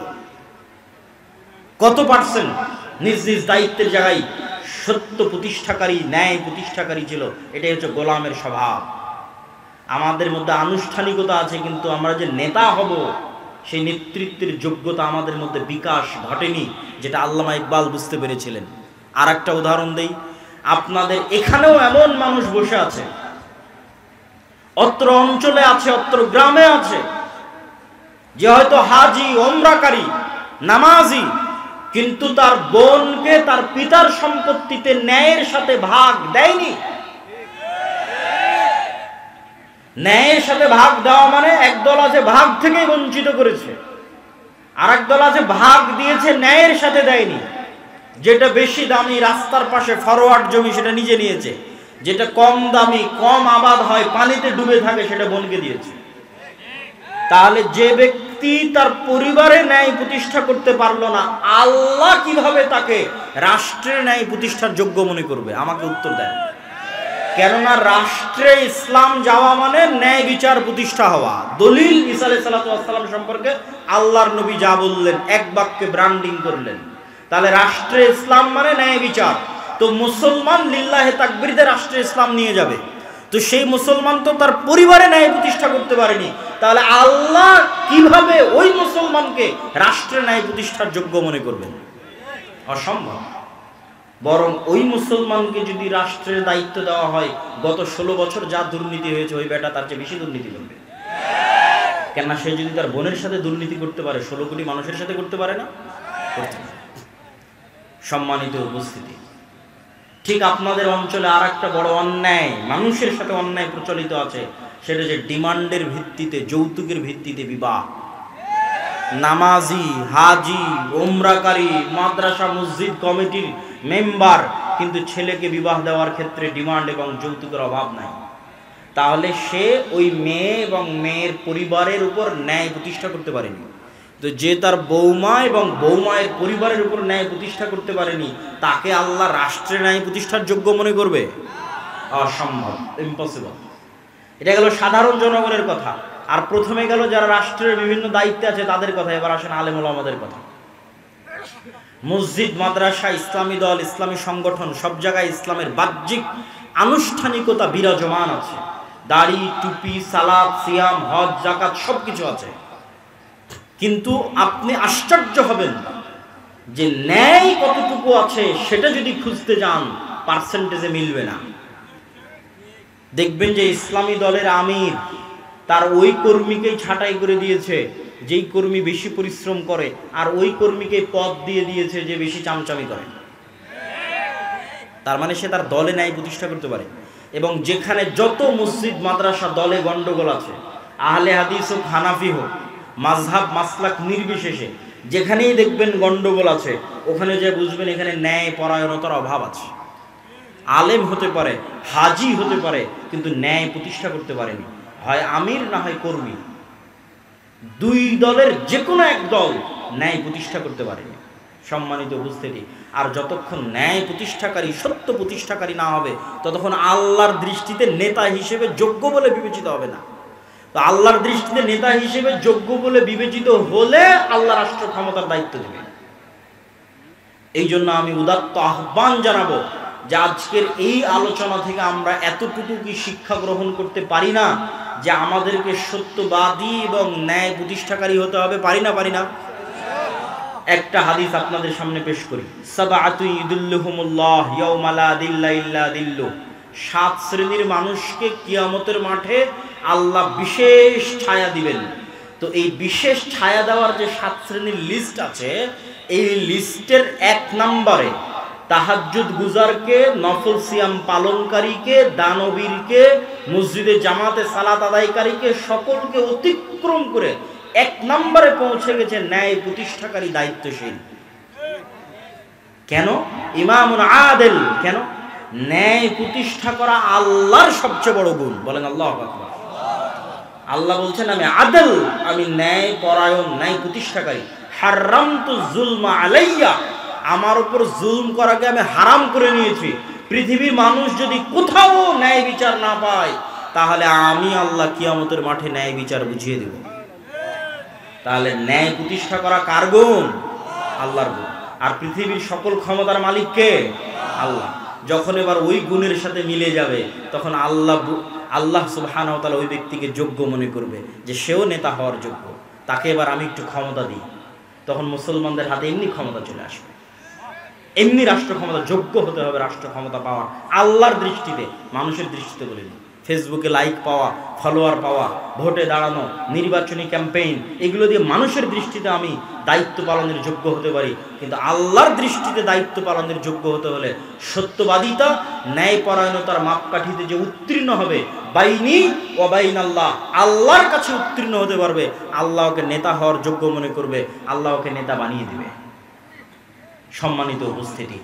কত পার্সেন্ট নিজ নিজ দায়িত্বের জায়গায় সত্য প্রতিষ্ঠাকারী, ন্যায় প্রতিষ্ঠাকারী ছিল? এটাই হচ্ছে গোলামের স্বভাব। আমাদের মধ্যে আনুষ্ঠানিকতা আছে, কিন্তু আমরা যে নেতা হব সেই নেতৃত্বের যোগ্যতা আমাদের মধ্যে বিকাশ ঘটেনি, যেটা আল্লামা ইকবাল বুঝতে পেরেছিলেন। আর একটা উদাহরণ দেই, আপনাদের এখানেও এমন মানুষ বসে আছে অত্র অঞ্চলে আছে, অত্র গ্রামে আছে, যে হয়তো হাজি, ওমরাকারী, নামাজি, কিন্তু তার বোনকে তার পিতার সম্পত্তিতে ন্যায়ের সাথে ভাগ দেয়নি। ন্যায়ের সাথে ভাগ দেওয়া মানে একদল আছে ভাগ থেকে বঞ্চিত করেছে, আর একদল আছে ভাগ দিয়েছে ন্যায়ের সাথে দেয়নি। যেটা বেশি দামি রাস্তার পাশে ফরওয়ার্ড জমি সেটা নিজে নিয়েছে, যেটা কম দামি কম আবাদ হয় পানিতে ডুবে থাকে সেটা বোনকে দিয়েছে। তাহলে যে ব্যক্তি তার পরিবারে ন্যায় প্রতিষ্ঠা করতে পারলো না, আল্লাহ কিভাবে তাকে রাষ্ট্রের ন্যায় প্রতিষ্ঠার যোগ্য মনে করবে? আমাকে উত্তর দেন। কেননা রাষ্ট্রে ইসলাম যাওয়া মানে ন্যায় বিচার প্রতিষ্ঠা হওয়া। দলিল ঈসা আলাইহিস সালাম সম্পর্কে আল্লাহর নবী যা বললেন এক বাক্যে ব্র্যান্ডিং করলেন। তাহলে রাষ্ট্রে ইসলাম মানে ন্যায় বিচার। তো মুসলমান লিল্লাহে তাকবীর দিয়ে রাষ্ট্রে ইসলাম নিয়ে যাবে, তো সেই মুসলমান তো তার পরিবারে ন্যায় প্রতিষ্ঠা করতে পারেনি, তাহলে আল্লাহ কিভাবে ওই মুসলমানকে রাষ্ট্রে ন্যায় প্রতিষ্ঠার যোগ্য মনে করবেন? অসম্ভব। বরং ওই মুসলমানকে যদি রাষ্ট্রের দায়িত্ব দেওয়া হয়, গত 16 বছর যা দুর্নীতি হয়েছে ওই বেটা তার চেয়ে বেশি দুর্নীতি করবে। কেননা সে যদি তার বোনের সাথে দুর্নীতি করতে পারে, 16 কোটি মানুষের সাথে করতে পারে না? সম্মানিত উপস্থিতি, ঠিক আপনাদের অঞ্চলে আর একটা বড় অন্যায়, মানুষের সাথে অন্যায় প্রচলিত আছে, সেটা যে ডিমান্ডের ভিত্তিতে, যৌতুকের ভিত্তিতে বিবাহ। নামাজি, হাজি, ওমরাকারী, মাদ্রাসা মসজিদ কমিটির মেম্বার, কিন্তু ছেলেকে বিবাহ দেওয়ার ক্ষেত্রে ডিমান্ড এবং যৌতুকের অভাব নাই। তাহলে সে ওই মেয়ে এবং মেয়ের পরিবারের উপর ন্যায় প্রতিষ্ঠা করতে পারেনি। তো যে তার বৌমা এবং বৌমায়ের পরিবারের উপর ন্যায় প্রতিষ্ঠা করতে পারেনি, তাকে আল্লাহ রাষ্ট্রের ন্যায় প্রতিষ্ঠার যোগ্য মনে করবে? অসম্ভব, ইম্পসিবল। এটা গেল সাধারণ জনগণের কথা। আর প্রথমে গেল যারা রাষ্ট্রের বিভিন্ন দায়িত্বে আছে তাদের কথা। এবার আসেন আলেম ওলামাদের কথা। মসজিদ, মাদ্রাসা, ইসলামী দল, ইসলামী সংগঠন, সব জায়গায় ইসলামের বাহ্যিক আনুষ্ঠানিকতা বিরাজমান আছে। দাড়ি, টুপি, সালাত, সিয়াম, হজ, যাকাত সবকিছু আছে, কিন্তু আপনি আশ্চর্য হবেন যে ন্যায় কতটুকু আছে সেটা যদি খুঁজতে যান পার্সেন্টেজে মিলবে না। দেখবেন যে ইসলামী দলের আমির তার ওই কর্মীকেই ছাঁটাই করে দিয়েছে যেই কর্মী বেশি পরিশ্রম করে, আর ওই কর্মীকে পদ দিয়ে দিয়েছে যে বেশি চামচামি করে। তার মানে সে তার দলে ন্যায় প্রতিষ্ঠা করতে পারে। এবং যেখানে যত মসজিদ, মাদ্রাসা, দলে গন্ডগোল আছে, আহলে হাদিস হোক, হানাফি হোক, মাযহাব মাসলাক নির্বিশেষে যেখানেই দেখবেন গন্ডগোল আছে, ওখানে যে বুঝবেন এখানে ন্যায় পরায়ণতার অভাব আছে। আলেম হতে পারে, হাজি হতে পারে, কিন্তু ন্যায় প্রতিষ্ঠা করতে পারেনি। হয় আমির না হয় কর্মী, দুই দলের যে কোনো এক দল ন্যায় প্রতিষ্ঠা করতে পারেনি। সম্মানিত উপস্থিতি, আর যতক্ষণ ন্যায় প্রতিষ্ঠাকারী, সত্য প্রতিষ্ঠাকারী না হবে, ততক্ষণ আল্লাহর দৃষ্টিতে নেতা হিসেবে যোগ্য বলে বিবেচিত হবে না। তো আল্লাহর দৃষ্টিতে নেতা হিসেবে যোগ্য বলে বিবেচিত হলে আল্লাহ রাষ্ট্র ক্ষমতার দায়িত্ব দেবে। এই জন্য আমি উদাত্ত আহ্বান জানাবো যে আজকের এই আলোচনা থেকে আমরা এতটুকু কি শিক্ষা গ্রহণ করতে পারি না যে আমাদেরকে সত্যবাদী এবং ন্যায় প্রতিষ্ঠাকারী হতে হবে? পারি না? একটা হাদিস আপনাদের সামনে পেশ করি। সাবআতু ইযিল্লুহুমুল্লাহ ইয়াওমা লা দিল্লা ইল্লা দিল্লুহ। 7 শ্রেণীর মানুষকে কিয়ামতের মাঠে আল্লাহ বিশেষ ছায়া দিবেন। তো এই বিশেষ ছায়া দেওয়ার যে 7 শ্রেণীর লিস্ট আছে, এই লিস্টের 1 নম্বরে তাহাজ্জুদ গুজারকে, নফল সিয়াম পালনকারীকে, দানবীরকে, মসজিদে জামাতে সালাত আদায়কারীকে, সকলকে অতিক্রম করে 1 নম্বরে পৌঁছে গেছে ন্যায় প্রতিষ্ঠাকারী, দায়িত্বশীল। কেন? ইমামুন আদিল। কেন? ন্যায় প্রতিষ্ঠা করা আল্লাহর সবচেয়ে বড় গুণ। বলেন আল্লাহু আকবার। আল্লাহ বলছেন আমি আদিল, আমি ন্যায় পরায়ণ, ন্যায় প্রতিষ্ঠাকারী। হারামতু যুলমা আলাইয়া, আমার উপর জুলম করাকে আমি হারাম করে নিয়েছি। পৃথিবীর মানুষ যদি কোথাও ন্যায় বিচার না পায়, তাহলে আমি আল্লাহ কিয়ামতের মাঠে ন্যায় বিচার বুঝিয়ে দেব। তাহলে ন্যায় প্রতিষ্ঠা করা কার গুণ? আল্লাহর গুণ। আর পৃথিবীর সকল ক্ষমতার মালিক কে? আল্লাহ। যখন এবার ওই গুণের সাথে মিলে যাবে, তখন আল্লাহ সুবহানাহু ওয়া তাআলা ওই ব্যক্তিকে যোগ্য মনে করবে যে সেও নেতা হওয়ার যোগ্য, তাকে এবার আমি একটু ক্ষমতা দিই। তখন মুসলমানদের হাতে এমনি ক্ষমতা চলে আসবে, এমনি রাষ্ট্র ক্ষমতা। যোগ্য হতে হবে রাষ্ট্র ক্ষমতা পাওয়ার, আল্লাহর দৃষ্টিতে, মানুষের দৃষ্টিতে বলিনি। ফেসবুকে লাইক পাওয়া, ফলোয়ার পাওয়া, ভোটে দাঁড়ানো, নির্বাচনী ক্যাম্পেইন, এগুলো দিয়ে মানুষের দৃষ্টিতে আমি দায়িত্ব পালনের যোগ্য হতে পারি, কিন্তু আল্লাহর দৃষ্টিতে দায়িত্ব পালনের যোগ্য হতে হলে সত্যবাদিতা, ন্যায়পরায়ণতার মাপকাঠিতে যে উত্তীর্ণ হবে, বাইনি ও বাইন আল্লাহ, আল্লাহর কাছে উত্তীর্ণ হতে পারবে, আল্লাহ ওকে নেতা হওয়ার যোগ্য মনে করবে, আল্লাহ ওকে নেতা বানিয়ে দিবে। সম্মানিত উপস্থিতি,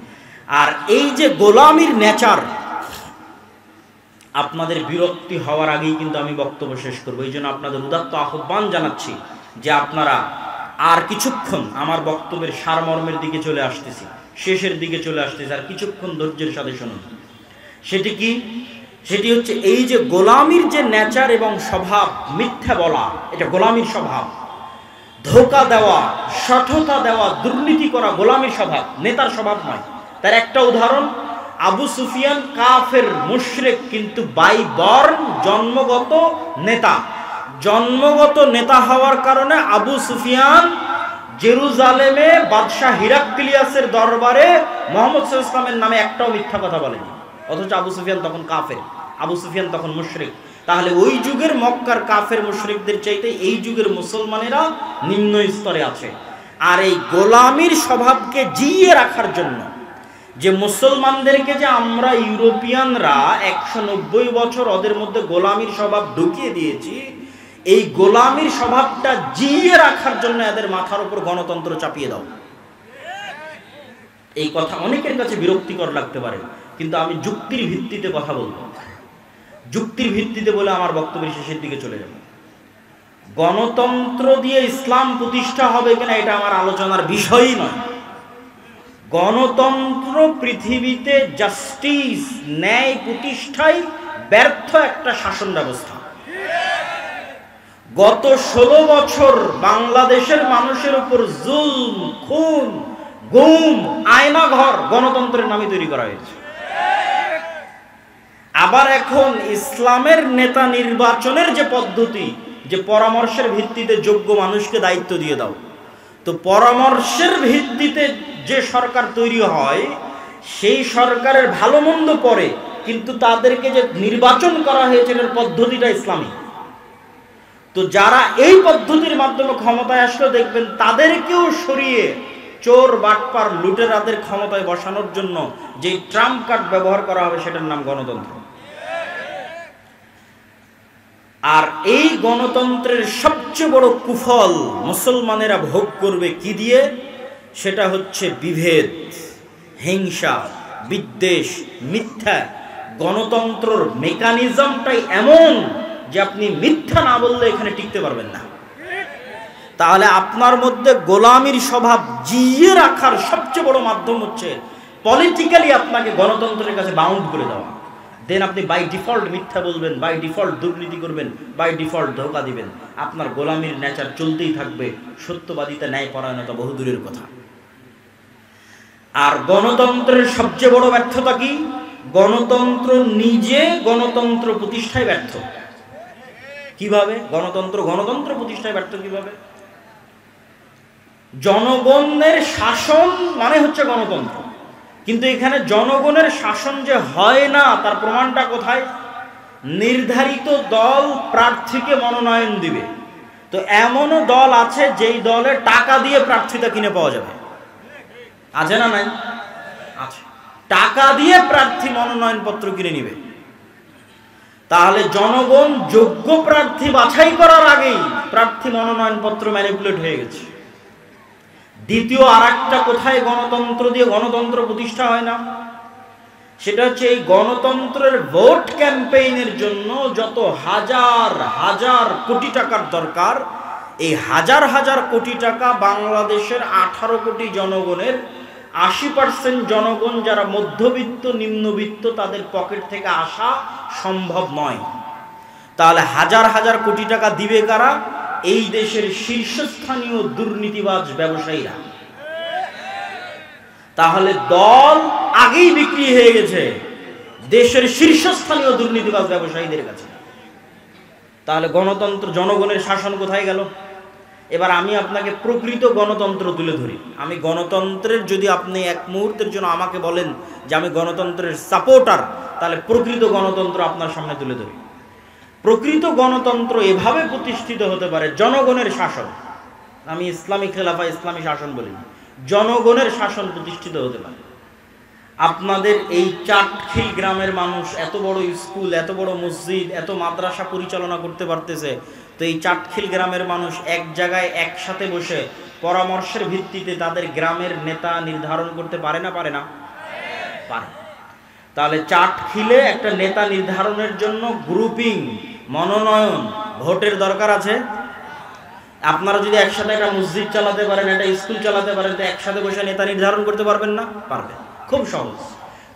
আর এই যে গোলামির নেচার, আপনাদের বিরক্তি হওয়ার আগেই কিন্তু আমি বক্তব্য শেষ করবো। এই জন্য আপনাদের উদাত্ত আহ্বান জানাচ্ছি যে আপনারা আর কিছুক্ষণ, আমার বক্তব্যের সারমর্মের দিকে চলে আসতেছি, শেষের দিকে চলে আসতেছি, আর কিছুক্ষণ ধৈর্যের সাথে শুনুন। সেটি কি? সেটি হচ্ছে এই যে গোলামির যে নেচার এবং স্বভাব, মিথ্যা বলা, এটা গোলামির স্বভাব। ধোঁকা দেওয়া, সঠতা দেওয়া, দুর্নীতি করা গোলামির স্বভাব, নেতার স্বভাব নয়। তার একটা উদাহরণ, আবু সুফিয়ান কাফের মুশরিক, কিন্তু বাই বর্ন জন্মগত নেতা। জন্মগত নেতা হওয়ার কারণে আবু সুফিয়ান জেরুজালেমে বাদশাহ হিরাক্লিয়াসের দরবারে মুহাম্মদ সাল্লাল্লাহু আলাইহি ওয়াসাল্লামের নামে একটাও মিথ্যা কথা বলেনি, অথচ আবু সুফিয়ান তখন কাফের, আবু সুফিয়ান তখন মুশরিক। তাহলে ওই যুগের মক্কার কাফের মুশরিকদের চাইতে এই যুগের মুসলমানেরা নিম্ন স্তরে আছে। আর এই গোলামির স্বভাবকে জিইয়ে রাখার জন্য, যে মুসলমানদেরকে যে আমরা ইউরোপিয়ানরা 190 বছর ওদের মধ্যে গোলামির স্বভাব ঢুকিয়ে দিয়েছি, এই গোলামির স্বভাবটা জিইয়ে রাখার জন্য এদের মাথার উপর গণতন্ত্র চাপিয়ে দাও। এই কথা অনেকের কাছে বিরক্তিকর লাগতে পারে, কিন্তু আমি যুক্তির ভিত্তিতে কথা বলবো, যুক্তির ভিত্তিতে বলে আমার বক্তব্যের শেষের দিকে চলে যাব। গণতন্ত্র দিয়ে ইসলাম প্রতিষ্ঠা হবে কিনা এটা আমার আলোচনার বিষয়ই নয়। গণতন্ত্র পৃথিবীতে জাস্টিস, ন্যায় প্রতিষ্ঠায় ব্যর্থ একটা শাসন ব্যবস্থা। গত 16 বছর বাংলাদেশের মানুষের উপর জুলম, খুন, গুম, আয়নাঘর গণতন্ত্রের নামে তৈরি করা হয়েছে। আবার এখন ইসলামের নেতা নির্বাচনের যে পদ্ধতি, যে পরামর্শের ভিত্তিতে যোগ্য মানুষকে দায়িত্ব দিয়ে দাও, তো পরামর্শের ভিত্তিতে যে সরকার তৈরি হয় সেই সরকারের ভালো মন্দ পরে, কিন্তু তাদেরকে যে নির্বাচন করা হয়েছে এর পদ্ধতিটা ইসলামী। তো যারা এই পদ্ধতির মাধ্যমে ক্ষমতায় আসলো, দেখবেন তাদেরকেও সরিয়ে চোর, বাটপার, লুটেরাদের ক্ষমতায় বসানোর জন্য যে ট্রাম্প কার্ড ব্যবহার করা হবে সেটার নাম গণতন্ত্র। আর এই গণতন্ত্রের সবচেয়ে বড় কুফল মুসলমানেরা ভোগ করবে কি দিয়ে? সেটা হচ্ছে বিভেদ, হিংসা, বিদ্বেষ, মিথ্যা। গণতন্ত্রের মেকানিজমটাই এমন যে আপনি মিথ্যা না বললে এখানে টিকতে পারবেন না। তাহলে আপনার মধ্যে গোলামির স্বভাব জিইয়ে রাখার সবচেয়ে বড় মাধ্যম হচ্ছে পলিটিক্যালি আপনাকে গণতন্ত্রের কাছে বাউন্ড করে দেওয়া। দেন আপনি বাই ডিফল্ট মিথ্যা বলবেন, বাই ডিফল্ট দুর্নীতি করবেন, বাই ডিফল্ট ধোঁকা দিবেন, আপনার গোলামির নেচার চলতেই থাকবে। সত্যবাদিতা, ন্যায়পরায়ণতা বহুদূরের কথা। আর গণতন্ত্রের সবচেয়ে বড় ব্যর্থতা কি? গণতন্ত্র নিজে গণতন্ত্র প্রতিষ্ঠায় ব্যর্থ। কিভাবে গণতন্ত্র প্রতিষ্ঠায় ব্যর্থ কিভাবে? জনগণের শাসন মানে হচ্ছে গণতন্ত্র, কিন্তু এখানে জনগণের শাসন যে হয় না তার প্রমাণটা কোথায়? নির্ধারিত দল প্রার্থীকে মনোনয়ন দিবে, তো এমনও দল আছে যেই দলে টাকা দিয়ে প্রার্থীতা কিনে পাওয়া যাবে, আছে না নাই? আছে। টাকা দিয়ে প্রার্থী মনোনয়ন পত্র কিনে নিবে। তাহলে জনগণ যোগ্য প্রার্থী বাছাই করার আগেই প্রার্থী মনোনয়ন পত্র ম্যানিপুলেট হয়ে গেছে। দ্বিতীয় আরেকটা কোথায় গণতন্ত্র দিয়ে গণতন্ত্র প্রতিষ্ঠা হয় না, সেটা হচ্ছে এই গণতন্ত্রের ভোট ক্যাম্পেইনের জন্য যত হাজার হাজার কোটি টাকার দরকার, এই হাজার হাজার কোটি টাকা বাংলাদেশের 18 কোটি জনগণের 80% জনগণ যারা মধ্যবিত্ত, নিম্নবিত্ত, তাদের পকেট থেকে আসা সম্ভব নয়। তাহলে হাজার হাজার কোটি টাকা দিবে কারা? এই দেশের শীর্ষস্থানীয় দুর্নীতিবাজ ব্যবসায়ীরা। তাহলে দল আগেই বিক্রি হয়ে গেছে দেশের শীর্ষস্থানীয় দুর্নীতিবাজ ব্যবসায়ীদের কাছে। তাহলে গণতন্ত্র, জনগণের শাসন কোথায় গেল? এবার আমি আপনাকে প্রকৃত গণতন্ত্র তুলে ধরি। আমি গণতন্ত্রের, যদি আপনি এক মুহূর্তের জন্য আমাকে বলেন যে আমি গণতন্ত্রের সাপোর্টার, তাহলে প্রকৃত গণতন্ত্র আপনার সামনে তুলে ধরি। প্রকৃত গণতন্ত্র এভাবে প্রতিষ্ঠিত হতে পারে, জনগণের শাসন। আমি ইসলামী খেলাফা, ইসলামী শাসন বলি, জনগণের শাসন প্রতিষ্ঠিত হতে পারে। আপনাদের এই চাটখিল গ্রামের মানুষ এত বড় স্কুল, এত বড় মসজিদ, এত মাদ্রাসা পরিচালনা করতে পারতেছে, তো এই চাটখিল গ্রামের মানুষ এক জায়গায় একসাথে বসে পরামর্শের ভিত্তিতে তাদের গ্রামের নেতা নির্ধারণ করতে পারে না? পারে না? পারে। তাহলে চাটখিলে একটা নেতা নির্ধারণের জন্য গ্রুপিং, মনোনয়ন, ভোটের দরকার আছে। আপনারা যদি একসাথে একটা মসজিদ চালাতে পারেন, একটা স্কুল চালাতে পারেন, তো একসাথে বসে নেতা নির্ধারণ করতে পারবেন না? পারবেন। খুব সহজ।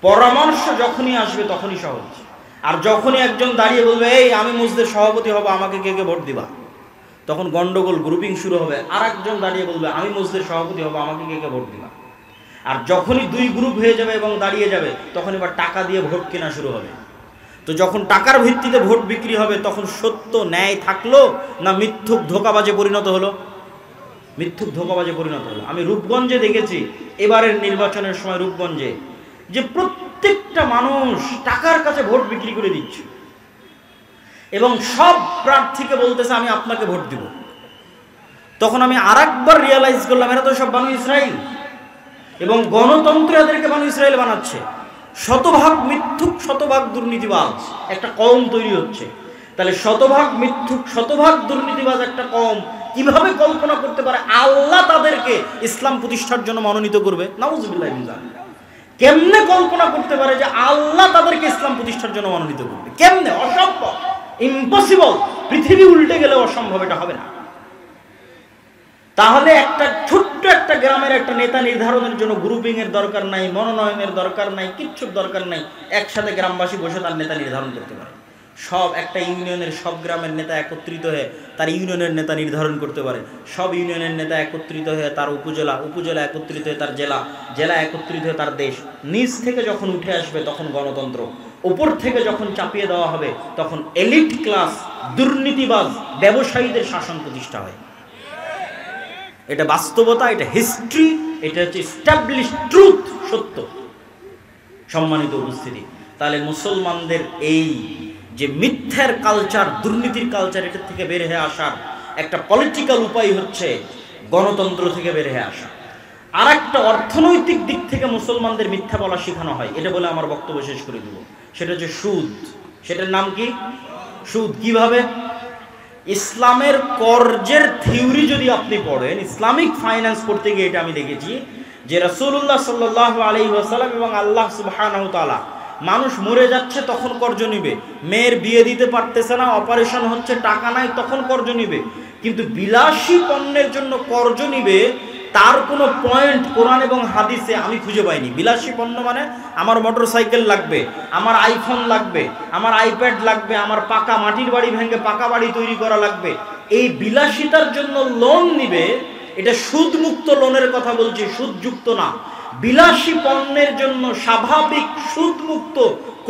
পরামর্শ যখনই আসবে তখনই সহজ। আর যখনই একজন দাঁড়িয়ে বলবে এই আমি মসজিদের সভাপতি হব, আমাকে কে কে ভোট দিবা, তখন গন্ডগোল, গ্রুপিং শুরু হবে। আর একজন দাঁড়িয়ে বলবে আমি মসজিদের সভাপতি হব, আমাকে কে কে ভোট দিবা। আর যখনই দুই গ্রুপ হয়ে যাবে এবং দাঁড়িয়ে যাবে, তখন এবার টাকা দিয়ে ভোট কেনা শুরু হবে। তো যখন টাকার ভিত্তিতে ভোট বিক্রি হবে, তখন সত্য ন্যায় থাকলো না মিথ্যুক ধোঁকাবাজে পরিণত হলো? মিথ্যুক ধোঁকাবাজে পরিণত হলো। আমি রূপগঞ্জে দেখেছি, এবারের নির্বাচনের সময় রূপগঞ্জে, যে প্রত্যেকটা মানুষ টাকার কাছে ভোট বিক্রি করে দিচ্ছে এবং সব প্রার্থীকে বলতেছে আমি আপনাকে ভোট দিব। তখন আমি আরেকবার রিয়ালাইজ করলাম, এরা তো সব বানু ইসরাইল, এবং গণতন্ত্র এদেরকে বানু ইসরাইল বানাচ্ছে। শতভাগ মিথ্যুক, শতভাগ দুর্নীতিবাজ একটা কওম তৈরি হচ্ছে। তাহলে শতভাগ মিথ্যুক, শতভাগ দুর্নীতিবাজ একটা কওম কিভাবে কল্পনা করতে পারে আল্লাহ তাদেরকে ইসলাম প্রতিষ্ঠার জন্য মনোনীত করবে? নাউজুবিল্লাহ মিন যালিক। কেমনে কল্পনা করতে পারে যে আল্লাহ তাদেরকে ইসলাম প্রতিষ্ঠার জন্য মনোনীত করবে? কেমনে? অসম্ভব, ইম্পসিবল। পৃথিবী উল্টে গেলে অসম্ভব, এটা হবে না। তাহলে একটা ছোট্ট একটা গ্রামের একটা নেতা নির্ধারণের জন্য গ্রুপিং এর দরকার নাই, মনোনয়নের দরকার নাই, কিচ্ছুর দরকার নাই। একসাথে গ্রামবাসী বসে তার নেতা নির্ধারণ করতে পারে। সব একটা ইউনিয়নের সব গ্রামের নেতা একত্রিত হয়ে তার ইউনিয়নের নেতা নির্ধারণ করতে পারে। সব ইউনিয়নের নেতা একত্রিত হয়ে তার উপজেলা, উপজেলা একত্রিত হয়ে তার জেলা, জেলা একত্রিত হয়ে তার দেশ। নিচ থেকে যখন উঠে আসবে তখন গণতন্ত্র, উপর থেকে যখন চাপিয়ে দেওয়া হবে তখন এলিট ক্লাস, দুর্নীতিবাজ ব্যবসায়ীদের শাসন প্রতিষ্ঠা হয়। এটা বাস্তবতা, এটা হিস্ট্রি, এটা হচ্ছে এস্টাবলিশ ট্রুথ, সত্য। সম্মানিত উপস্থিতি, তাহলে মুসলমানদের এই যে মিথ্যার কালচার, দুর্নীতির কালচার, এটা থেকে বের হয়ে আসার একটা পলিটিক্যাল উপায় হচ্ছে গণতন্ত্র থেকে বের হয়ে আসা। আর একটা অর্থনৈতিক দিক থেকে মুসলমানদের মিথ্যা বলা শেখানো হয়। এটা বলে আমার বক্তব্য শেষ করে দেব। সেটা হচ্ছে সুদ। সেটার নাম কি? সুদ। কিভাবে? ইসলামের কর্জের থিওরি যদি আপনি পড়েন, ইসলামিক ফাইন্যান্স পড়তে গিয়ে এটা আমি দেখেছি যে রাসূলুল্লাহ সাল্লাল্লাহু আলাইহি ওয়াসাল্লাম এবং আল্লাহ সুবহানাহু তাআলা, মানুষ মরে যাচ্ছে তখন কর্জ নিবে, মেয়ের বিয়ে দিতে পারতেছে না, অপারেশন হচ্ছে, টাকা নাই, তখন কর্জ নিবে। কিন্তু বিলাসী পণ্যের জন্য কর্জ নিবে, তার কোনো পয়েন্ট কোরআন এবং হাদিসে আমি খুঁজে পাইনি। বিলাসী পণ্য মানে আমার মোটরসাইকেল লাগবে, আমার আইফোন লাগবে, আমার আইপ্যাড লাগবে, আমার পাকা মাটির বাড়ি ভেঙে পাকা বাড়ি তৈরি করা লাগবে। এই বিলাসিতার জন্য লোন নিবে, এটা সুদমুক্ত লোনের কথা বলছি, সুদযুক্ত না। বিলাসী পণ্যের জন্য স্বাভাবিক সুদমুক্ত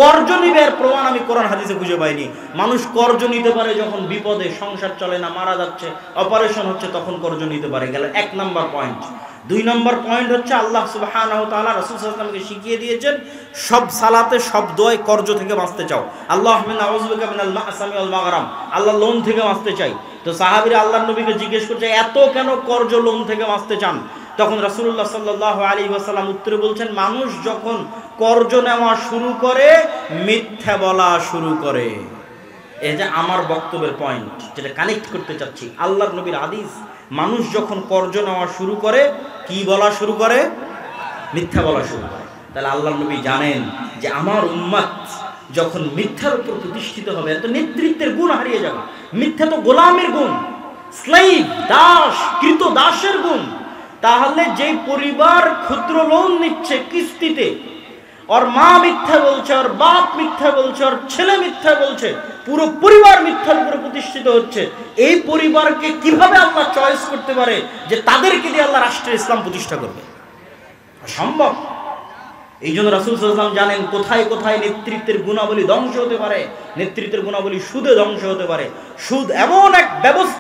কর্জ নিবে, এর প্রমাণ আমি কোরআন হাদিসে খুঁজে পাইনি। মানুষ কর্জ নিতে পারে যখন বিপদে, সংসার চলে না, মারা যাচ্ছে, অপারেশন হচ্ছে, তখন কর্জ নিতে পারে। গেল এক নাম্বার পয়েন্ট। দুই নম্বর পয়েন্ট হচ্ছে আল্লাহ সুবহানাহু ওয়া তাআলা রাসূল সাল্লাল্লাহু আলাইহি ওয়াসাল্লামকে শিখিয়ে দিয়েছেন সব সালাতে, সব দোয়ায় কর্জ থেকে বাঁচতে চাও। আল্লাহুম্মা আউযু বিকা মিনাল মা'সামি ওয়াল মাগরাম, আল্লাহ লোন থেকে বাঁচতে চাই। তো সাহাবীরা আল্লাহর নবীকে জিজ্ঞেস করছে এত কেন কর্জ, লোন থেকে বাঁচতে চান? তখন রাসূলুল্লাহ সাল্লাল্লাহু আলাইহি ওয়াসাল্লাম উত্তরে বলছেন, মানুষ যখন কর্জ নেওয়া শুরু করে, মিথ্যা বলা শুরু করে। এই যে আমার বক্তব্যের পয়েন্ট, যেটা কানেক্ট করতে চাচ্ছি, আল্লাহর নবীর হাদিস। মানুষ যখন কর্জ নেওয়া শুরু করে, কি বলা শুরু করে? মিথ্যা বলা শুরু করে। তাহলে আল্লাহর নবী জানেন যে আমার উম্মত যখন মিথ্যার উপর প্রতিষ্ঠিত হবে, তো নেতৃত্বের গুণ হারিয়ে যাবে। মিথ্যা তো গোলামের গুণ, স্লেভ, দাস, কৃত দাসের গুণ। তাহলে যে পরিবার ক্ষুদ্র লোন নিচ্ছে কিস্তিতে, ওর মা মিথ্যা বলছে, ওর বাপ মিথ্যা বলছে, ওর ছেলে মিথ্যা বলছে, পুরো পরিবার মিথ্যার উপরে প্রতিষ্ঠিত হচ্ছে, এই পরিবারকে কিভাবে আল্লাহ চয়েস করতে পারে যে তাদেরকে দিয়ে আল্লাহ রাষ্ট্রের ইসলাম প্রতিষ্ঠা করবে? সম্ভব। এই জন্য রাসূল সাল্লাল্লাহু আলাইহি ওয়াসাল্লাম জানেন কোথায় কোথায় নেতৃত্বের গুণাবলী ধ্বংস হতে পারে। নেতৃত্বের গুণাবলী সুদে ধ্বংস হতে পারে। সুদ এমন এক ব্যবস্থা